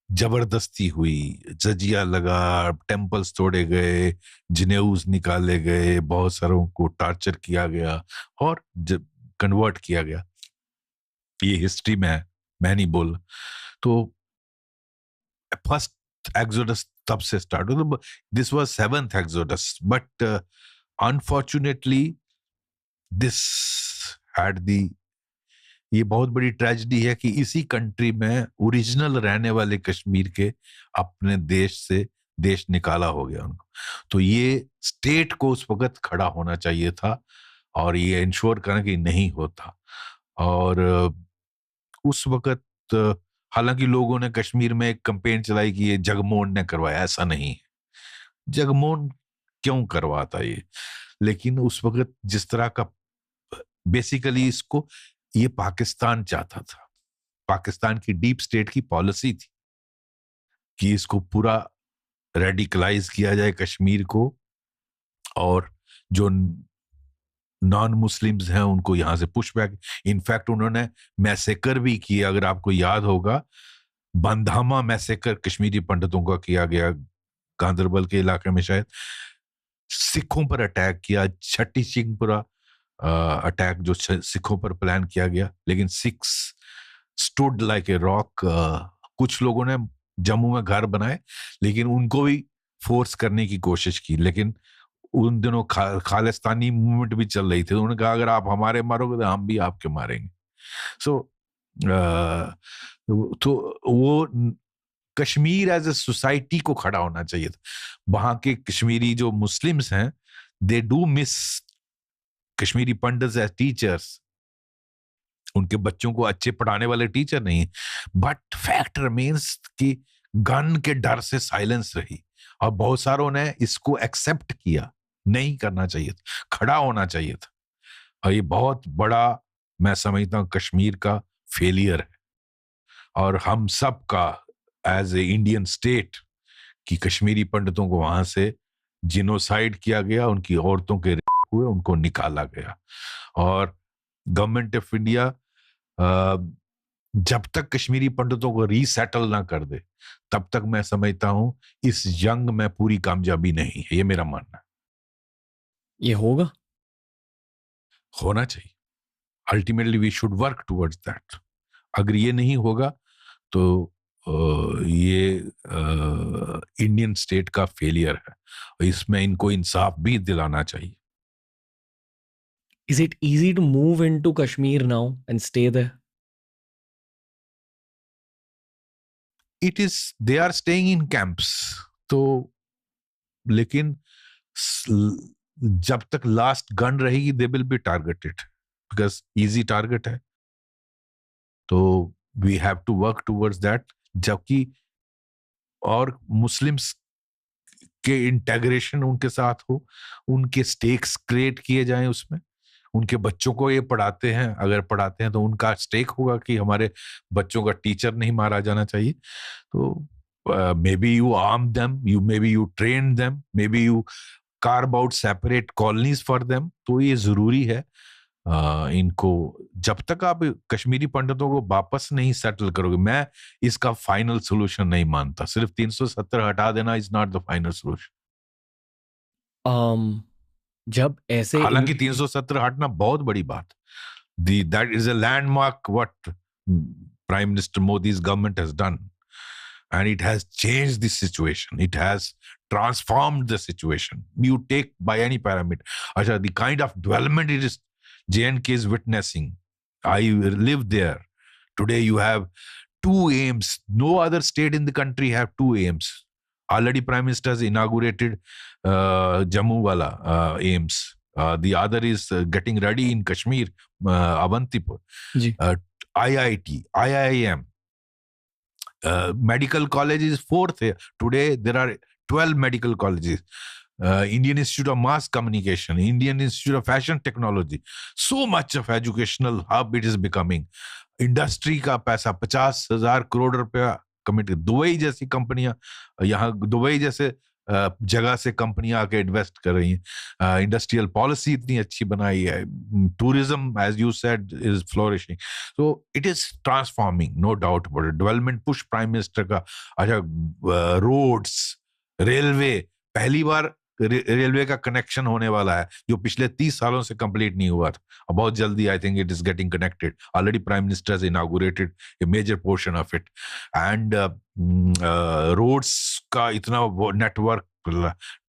[SPEAKER 2] जबरदस्ती हुई, जजिया लगा, टेम्पल्स तोड़े गए, जनेऊज निकाले गए, बहुत सारों को टॉर्चर किया गया और कन्वर्ट किया गया। ये हिस्ट्री में है, मैं नहीं बोल। तो फर्स्ट एक्सोडस तब से स्टार्ट हुआ। This was 7th exodus, but unfortunately this had दी, ये बहुत बड़ी ट्रेजेडी है कि इसी कंट्री में ओरिजिनल रहने वाले कश्मीर के अपने देश से देश निकाला हो गया उनको। तो ये स्टेट को उस वक्त खड़ा होना चाहिए था और ये इंश्योर करना कि नहीं होता। और उस वक्त हालांकि लोगों ने कश्मीर में एक कैंपेन चलाई कि ये जगमोहन ने करवाया, ऐसा नहीं है। जगमोहन क्यों करवाता ये? लेकिन उस वक्त जिस तरह का बेसिकली इसको ये पाकिस्तान चाहता था, पाकिस्तान की डीप स्टेट की पॉलिसी थी कि इसको पूरा रेडिकलाइज किया जाए कश्मीर को, और जो नॉन मुस्लिम्स हैं उनको यहां से पुश बैक। इनफैक्ट उन्होंने मैसेकर भी किया, अगर आपको याद होगा, बंधामा मैसेकर कश्मीरी पंडितों का किया गया, गांदरबल के इलाके में शायद, सिखों पर अटैक किया, छठी सिंहपुरा अटैक जो सिखों पर प्लान किया गया, लेकिन Sikhs stood like a rock. कुछ लोगों ने जम्मू में घर बनाए, लेकिन उनको भी फोर्स करने की कोशिश की, लेकिन उन दिनों खालिस्तानी मूवमेंट भी चल रही थी, उन्होंने कहा अगर आप हमारे मारोगे तो हम भी आपके मारेंगे। सो तो वो कश्मीर एज ए सोसाइटी को खड़ा होना चाहिए था। वहां के कश्मीरी जो मुस्लिम्स हैं, they do miss Kashmiri Pandits as teachers. उनके बच्चों को अच्छे पढ़ाने वाले टीचर नहीं, बट फैक्ट रिमेन्स कि गन के डर से साइलेंस रही, और बहुत सारों ने इसको एक्सेप्ट किया। नहीं करना चाहिए था, खड़ा होना चाहिए था। और ये बहुत बड़ा, मैं समझता हूं, कश्मीर का फेलियर है, और हम सब का एज ए इंडियन स्टेट कि कश्मीरी पंडितों को वहां से जिनोसाइड किया गया, उनकी औरतों के रेप हुए, उनको निकाला गया। और गवर्नमेंट ऑफ इंडिया जब तक कश्मीरी पंडितों को रीसेटल ना कर दे, तब तक मैं समझता हूं इस जंग में पूरी कामयाबी नहीं है। ये मेरा मानना है।
[SPEAKER 1] ये होगा,
[SPEAKER 2] होना चाहिए। Ultimately we should work towards that. अगर ये नहीं होगा तो ये इंडियन स्टेट का फेलियर है, और इसमें इनको इंसाफ भी दिलाना चाहिए।
[SPEAKER 1] Is it easy to move into Kashmir now and stay there?
[SPEAKER 2] It is, they are staying in camps, तो लेकिन जब तक लास्ट गन रहेगी they will be targeted, because easy target है। तो we have to work towards that. जबकि और Muslims के इंटेग्रेशन उनके साथ हो, उनके स्टेक्स क्रिएट किए जाएं उसमें, उनके बच्चों को ये पढ़ाते हैं, अगर पढ़ाते हैं तो उनका स्टेक होगा कि हमारे बच्चों का टीचर नहीं मारा जाना चाहिए। तो may be you arm them, you may be you train them, may be you carve out separate colonies for them. तो ये जरूरी है इनको, जब तक आप कश्मीरी पंडितों को वापस नहीं सेटल करोगे, मैं इसका फाइनल सोल्यूशन नहीं मानता। सिर्फ 370 हटा देना is not the final solution.
[SPEAKER 1] जब ऐसे,
[SPEAKER 2] हालांकि 370 हटना बहुत बड़ी बात, that is a landmark what prime minister Modi's government has done, and it has changed the situation, it has transformed the situation. You take by any parameter, Asha, the kind of development it is J&K is witnessing. I live there. Today you have 2 AIIMS. No other state in the country have 2 AIIMS. Already Prime Minister has inaugurated Jammu wala AIIMS. The other is getting ready in Kashmir, Avantipur. IIT, IIM. Medical college is 4th here. Today there are 12 medical colleges. Indian Institute of Mass Communication, Indian Institute of Fashion Technology. So much of educational hub it is becoming. Industry का पैसा 50,000 करोड़ रुपया commit, Dubai जैसी कंपनियां, यहाँ Dubai जैसे जगह से कंपनियां आके इन्वेस्ट कर रही हैं। इंडस्ट्रियल पॉलिसी इतनी अच्छी बनाई है, tourism as you said is flourishing, so it is transforming, no doubt about it. Development push prime minister का। अच्छा, रोड्स, रेलवे, पहली बार रेलवे का कनेक्शन होने वाला है, जो पिछले 30 सालों से कंप्लीट नहीं हुआ था, और बहुत जल्दी I think it is getting connected. Already prime minister has inaugurated a major portion of it, and roads का इतना नेटवर्क,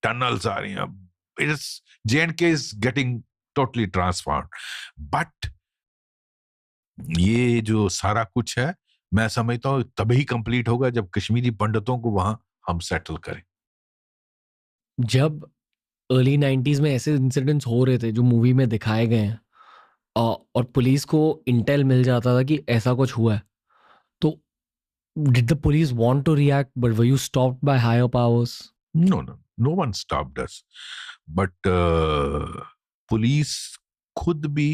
[SPEAKER 2] टनल्स आ रही हैं, it is J&K is getting totally transformed. But ये जो सारा कुछ है, मैं समझता हूँ तभी कंप्लीट होगा जब कश्मीरी पंडितों को वहां हम सेटल करें।
[SPEAKER 1] जब अर्ली 90s में ऐसे इंसिडेंट्स हो रहे थे जो मूवी में दिखाए गए हैं, और पुलिस को इंटेल मिल जाता था कि ऐसा कुछ हुआ है, तो did the police want to react, but were you stopped by higher powers?
[SPEAKER 2] No one stopped us, but police खुद भी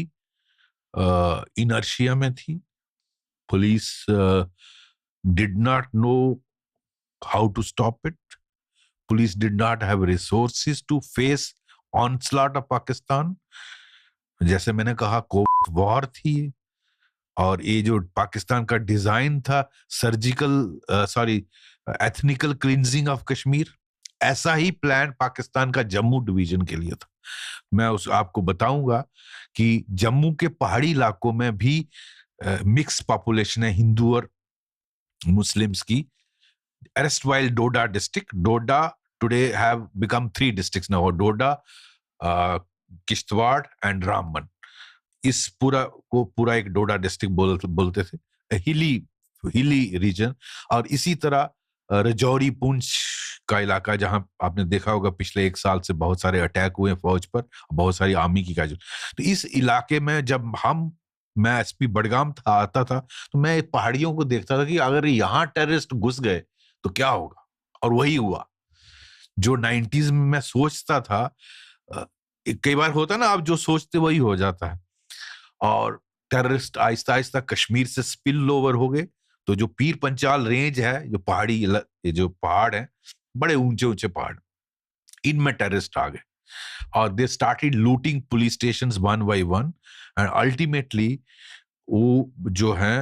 [SPEAKER 2] इनर्शिया में थी. Police did not know how to stop it. Police did not have resources to face onslaught of Pakistan. जैसे मैंने कहा, Covid war थी, और ये जो पाकिस्तान का डिजाइन था, एथनिकल क्लिंजिंग ऑफ कश्मीर, ऐसा ही प्लान पाकिस्तान का जम्मू डिवीजन के लिए था. मैं आपको बताऊंगा कि जम्मू के पहाड़ी इलाकों में भी मिक्स पॉपुलेशन है, हिंदू और मुस्लिम्स की. erstwhile Doda district. Doda today have become 3 districts now. Doda, Kishtwar and Ramban. इस पूरा एक डोडा डिस्ट्रिक्ट बोलते थे. Hilly region. और इसी तरह रजौरी पुंछ का इलाका, जहां आपने देखा होगा पिछले 1 साल से बहुत सारे अटैक हुए फौज पर, बहुत सारी आर्मी की कैजुअल. तो इस इलाके में जब मैं एसपी बडगाम आता था, तो मैं पहाड़ियों को देखता था कि अगर यहाँ टेररिस्ट घुस गए तो क्या होगा. और वही हुआ जो 90s में मैं सोचता था. कई बार होता ना, आप जो सोचते वही हो जाता है. और टेररिस्ट आहिस्ता आहिस्ता कश्मीर से स्पिल ओवर हो गए. तो जो पीर पंचाल रेंज है, जो पहाड़ है, बड़े ऊंचे ऊंचे पहाड़, इनमें टेररिस्ट आ गए. और they started looting police stations one by one. And ultimately वो जो है,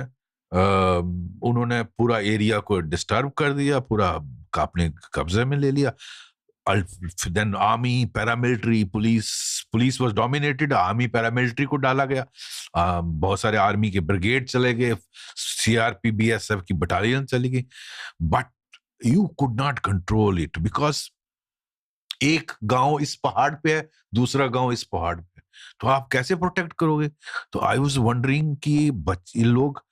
[SPEAKER 2] उन्होंने पूरा एरिया को डिस्टर्ब कर दिया, पूरा अपने कब्जे में ले लिया. Then army, paramilitary, police was dominated. Army paramilitary को डाला गया. बहुत सारे आर्मी के ब्रिगेड चले गए, सीआरपी बीएसएफ की बटालियन चली गई. But you could not control it, because एक गांव इस पहाड़ पे है, दूसरा गांव इस पहाड़ पे, तो आप कैसे प्रोटेक्ट करोगे. तो आई वाज वंडरिंग कि ये लोग,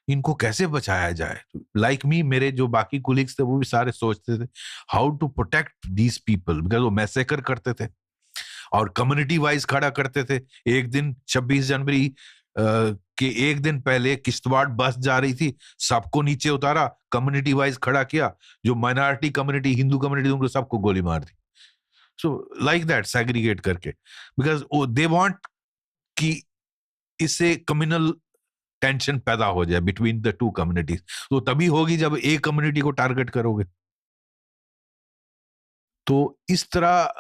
[SPEAKER 2] इनको कैसे बचाया जाए. लाइक मी, मेरे जो बाकी कोलिग्स थे वो भी सारे सोचते थे how to protect these people, because वो मैसेकर करते थे और कम्युनिटी वाइज खड़ा करते थे. एक दिन 26 जनवरी के एक दिन पहले किश्तवाड़ बस जा रही थी, सबको नीचे उतारा, कम्युनिटी वाइज खड़ा किया. जो माइनॉरिटी कम्युनिटी, हिंदू कम्युनिटी, उनको सबको गोली मार दी. सो लाइक दैट, सेग्रीगेट करके, बिकॉज दे वांट कि इससे कम्युनल टेंशन पैदा हो जाए बिटवीन द टू कम्युनिटीज. तो तभी होगी जब एक कम्युनिटी को टारगेट करोगे. तो इस तरह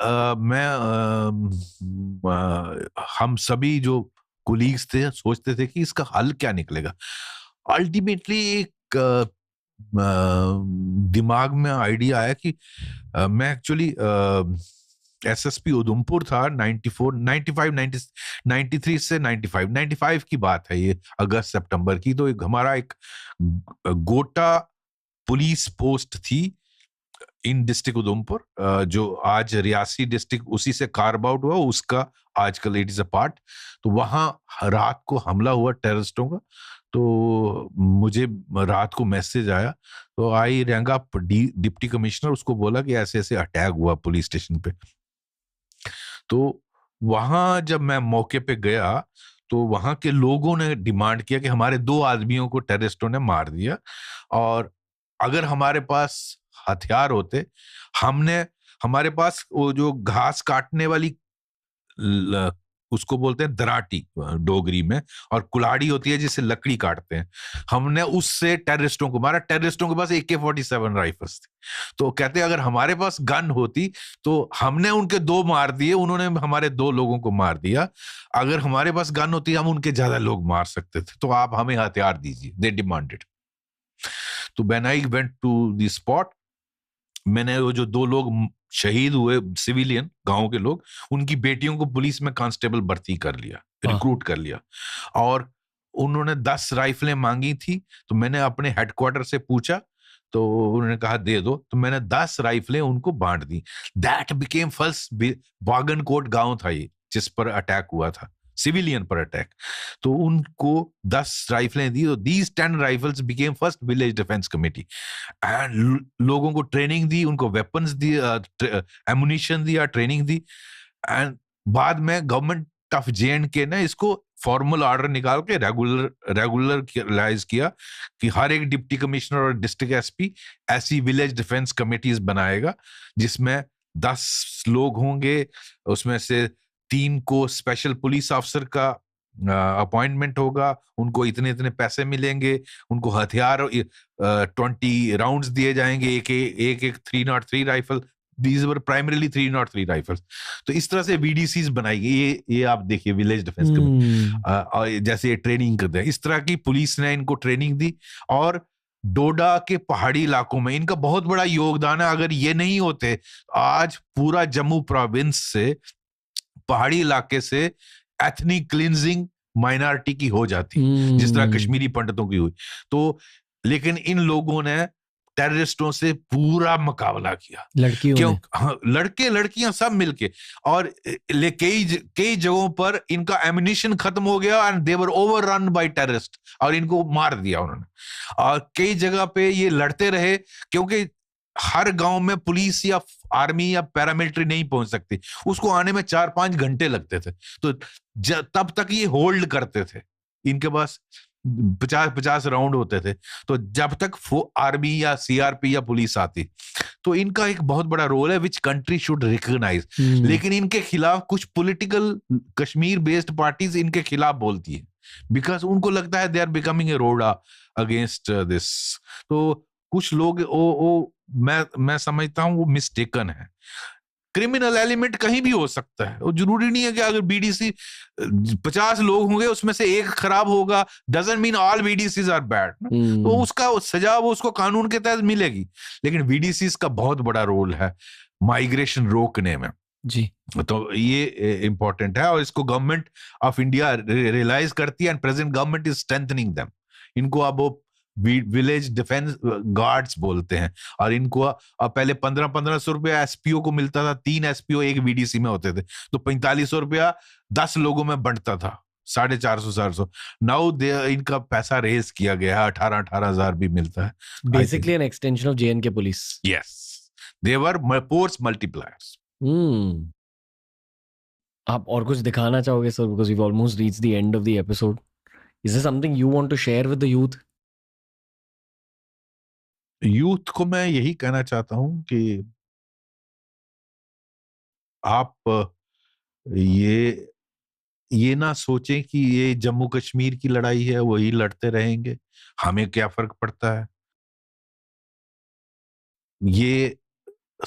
[SPEAKER 2] हम सभी जो कोलीग्स थे सोचते थे कि इसका हल क्या निकलेगा. अल्टीमेटली एक दिमाग में आइडिया आया कि मैं एक्चुअली एसएसपी उधमपुर था 94, 95, 93 से 95 की बात है ये, अगस्त सितंबर की. तो हमारा एक गोटा पुलिस पोस्ट थी इन डिस्ट्रिक्ट उधमपुर, जो आज रियासी डिस्ट्रिक्ट उसी से कार्व आउट हुआ, उसका आजकल इट इज अ पार्ट. तो वहां रात को हमला हुआ टेररिस्टों का. तो मुझे रात को मैसेज आया, तो आई रैंग अप डिप्टी कमिश्नर, उसको बोला कि ऐसे ऐसे अटैक हुआ पुलिस स्टेशन पे. तो वहां जब मैं मौके पे गया, तो वहां के लोगों ने डिमांड किया कि हमारे 2 आदमियों को टेररिस्टों ने मार दिया, और अगर हमारे पास हथियार होते, हमारे पास वो जो घास काटने वाली, उसको बोलते हैं दराटी डोगरी में, और कुल्हाड़ी होती है जिससे लकड़ी काटते हैं, हमने उससे टेररिस्टों को मारा. टेररिस्टों के पास AK-47 राइफल्स थी. तो कहते हैं अगर हमारे पास गन होती तो हमने उनके 2 मार दिए, उन्होंने हमारे 2 लोगों को मार दिया. अगर हमारे पास गन होती हम उनके ज्यादा लोग मार सकते थे, तो आप हमें हथियार दीजिए, दे डिमांडेड. तो when I went to the spot, मैंने वो जो 2 लोग शहीद हुए सिविलियन गांव के लोग, उनकी बेटियों को पुलिस में कांस्टेबल भर्ती कर लिया, रिक्रूट कर लिया. और उन्होंने 10 राइफलें मांगी थी. तो मैंने अपने हेडक्वार्टर से पूछा, तो उन्होंने कहा दे दो. तो मैंने 10 राइफलें उनको बांट दी. That became first. बागनकोट गांव था ये जिस पर अटैक हुआ था, सिविलियन पर अटैक. तो उनको 10 राइफलें दी. तो these 10 rifles became first village defence committee. And लोगों को ट्रेनिंग दी, उनको वेपन्स दी, एमुनिशन दिया, ट्रेनिंग दी. एंड बाद में गवर्नमेंट ऑफ JNK ने इसको फॉर्मल ऑर्डर निकाल के रेगुलराइज किया कि हर एक डिप्टी कमिश्नर और डिस्ट्रिक्ट एसपी ऐसी विलेज डिफेंस कमेटीज बनाएगा, जिसमें 10 लोग होंगे. उसमें से 3 को स्पेशल पुलिस ऑफिसर का अपॉइंटमेंट होगा, उनको इतने इतने पैसे मिलेंगे, उनको हथियार 20 राउंड्स दिए जाएंगे, एक 303 rifle, these were primarily 303 rifles. तो इस तरह से वीडीसीज बनाई गई, ये आप देखिए विलेज डिफेंस और जैसे ये ट्रेनिंग करते हैं, इस तरह की पुलिस ने इनको ट्रेनिंग दी। और डोडा के पहाड़ी इलाकों में इनका बहुत बड़ा योगदान है। अगर ये नहीं होते, आज पूरा जम्मू प्रोविंस से, पहाड़ी इलाके से एथनिक क्लिंजिंग माइनॉरिटी की हो जाती, जिस तरह कश्मीरी पंडितों की हुई। तो लेकिन इन लोगों ने टेररिस्टों से पूरा मुकाबला किया,
[SPEAKER 1] लड़कियों
[SPEAKER 2] क्यों?
[SPEAKER 1] ने,
[SPEAKER 2] हाँ, लड़के लड़कियां सब मिलके। और कई जगहों पर इनका एमिनिशन खत्म हो गया and they were overrun bye terrorist, और इनको मार दिया उन्होंने। और कई जगह पे ये लड़ते रहे, क्योंकि हर गांव में पुलिस या आर्मी या पैरामिलिट्री नहीं पहुंच सकती, उसको आने में 4-5 घंटे लगते थे। तो तब तक ये होल्ड करते थे, इनके पास 50-50 राउंड होते थे। तो जब तक आर्मी या सीआरपी या पुलिस आती, तो इनका एक बहुत बड़ा रोल है विच कंट्री शुड रिकॉग्नाइज। लेकिन इनके खिलाफ कुछ पॉलिटिकल कश्मीर बेस्ड पार्टीज इनके खिलाफ बोलती है, बिकॉज उनको लगता है दे आर बिकमिंग ए रोडा अगेंस्ट दिस। तो कुछ लोग मैं समझता हूं वो मिस्टेकन है। क्रिमिनल एलिमेंट कहीं भी हो सकता है, वो जरूरी नहीं है कि अगर बीडीसी 50 लोग होंगे उसमें से एक खराब होगा, doesn't mean all BDCs are bad. तो उसका सजा वो उसको कानून के तहत मिलेगी। लेकिन बीडीसीज का बहुत बड़ा रोल है माइग्रेशन रोकने में
[SPEAKER 1] जी।
[SPEAKER 2] तो ये इंपॉर्टेंट है, और इसको गवर्नमेंट ऑफ इंडिया रियलाइज करती है, and present government is strengthening them. इनको अब वो विलेज डिफेंस गार्ड्स बोलते हैं, और इनको अब पहले 1500 रुपया एसपीओ को मिलता था, 3 एसपीओ एक बीडीसी में होते थे, तो 4500 रुपया 10 लोगों में बंटता था, 450-400। नाउ इनका पैसा रेज किया गया है, 18,000 भी मिलता है।
[SPEAKER 1] Basically an extension of JNK police.
[SPEAKER 2] Yes, they were force multipliers.
[SPEAKER 1] आप और कुछ दिखाना चाहोगे sir, because we almost reach the end of the episode. Is there something you want to share with the youth?
[SPEAKER 2] Youth को मैं यही कहना चाहता हूं कि आप ये ना सोचें कि ये जम्मू कश्मीर की लड़ाई है, वही लड़ते रहेंगे, हमें क्या फर्क पड़ता है। ये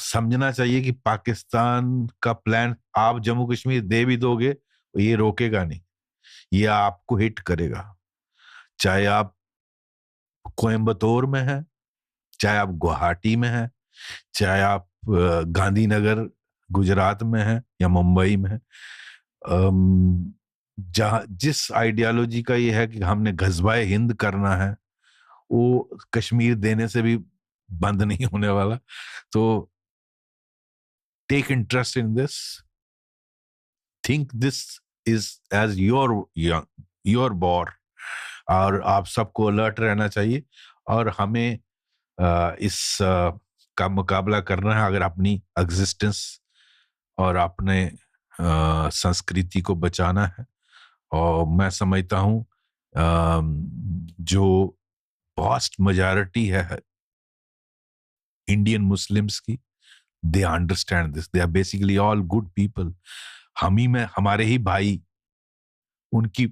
[SPEAKER 2] समझना चाहिए कि पाकिस्तान का प्लान आप जम्मू कश्मीर दे भी दोगे तो ये रोकेगा नहीं, ये आपको हिट करेगा। चाहे आप कोयम्बतौर में हैं, चाहे आप गुवाहाटी में हैं, चाहे आप गांधीनगर गुजरात में हैं या मुंबई में हैं। जहां जिस आइडियोलॉजी का ये है कि हमने गजवाए हिंद करना है, वो कश्मीर देने से भी बंद नहीं होने वाला। तो take interest in this, think this is as your war, और आप सबको अलर्ट रहना चाहिए। और हमें इस का मुकाबला करना है अगर अपनी एग्जिस्टेंस और अपने संस्कृति को बचाना है। और मैं समझता हूं जो वास्ट मेजॉरिटी है इंडियन मुस्लिम्स की, they understand this, they are basically all good people. हम ही में हमारे ही भाई, उनकी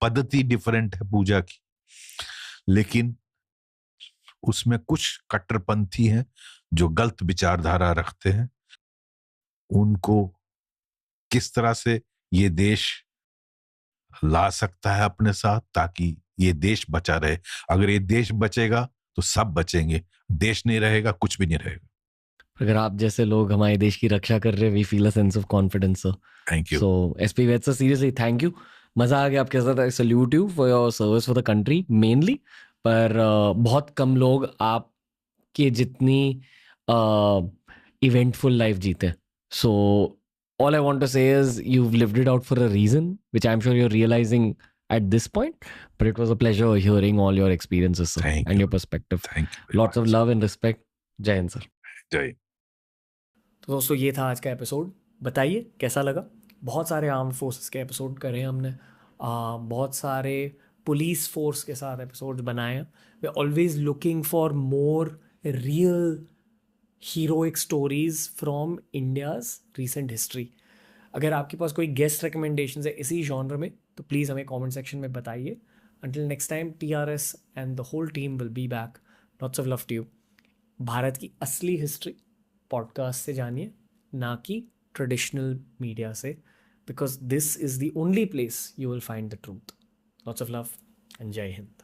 [SPEAKER 2] पद्धति डिफरेंट है पूजा की, लेकिन उसमें कुछ कट्टरपंथी हैं जो गलत विचारधारा रखते हैं। उनको किस तरह से ये देश ला सकता है अपने साथ, ताकि ये देश बचा रहे। अगर ये देश बचेगा तो सब बचेंगे, देश नहीं रहेगा कुछ भी नहीं रहेगा।
[SPEAKER 1] अगर आप जैसे लोग हमारे देश की रक्षा कर रहे हैं, we feel a sense of confidence sir.
[SPEAKER 2] Thank you.
[SPEAKER 1] So SP Vaid sir, seriously thank you, मजा आ गया आपके साथ। I salute you for your service for the country mainly. पर बहुत कम लोग आपके जितनी इवेंटफुल लाइफ जीते। सो all I want to say is you've lived it out for a reason, which I'm sure you're realizing at this point. But it was a pleasure hearing all your experiences, sir,
[SPEAKER 2] Thank
[SPEAKER 1] and
[SPEAKER 2] you.
[SPEAKER 1] your perspective.
[SPEAKER 2] Thank you.
[SPEAKER 1] Lots of love and respect. जय Hind sir.
[SPEAKER 2] जय।
[SPEAKER 1] तो दोस्तों ये था आज का episode. बताइए कैसा लगा। बहुत सारे आर्म्ड फोर्सेस के एपिसोड करे हमने, बहुत सारे पुलिस फोर्स के साथ एपिसोड्स बनाए हैं। We are always looking for more real heroic stories from India's recent history. अगर आपके पास कोई गेस्ट रिकमेंडेशन है इसी जॉनर में, तो प्लीज़ हमें कमेंट सेक्शन में बताइए. Until next time, TRS and the whole team will be back. Lots of love to you. Bharat की असली हिस्ट्री पॉडकास्ट से जानिए, ना कि ट्रेडिशनल मीडिया से, because this is the only place you will find the truth. Lots of love and जय हिंद.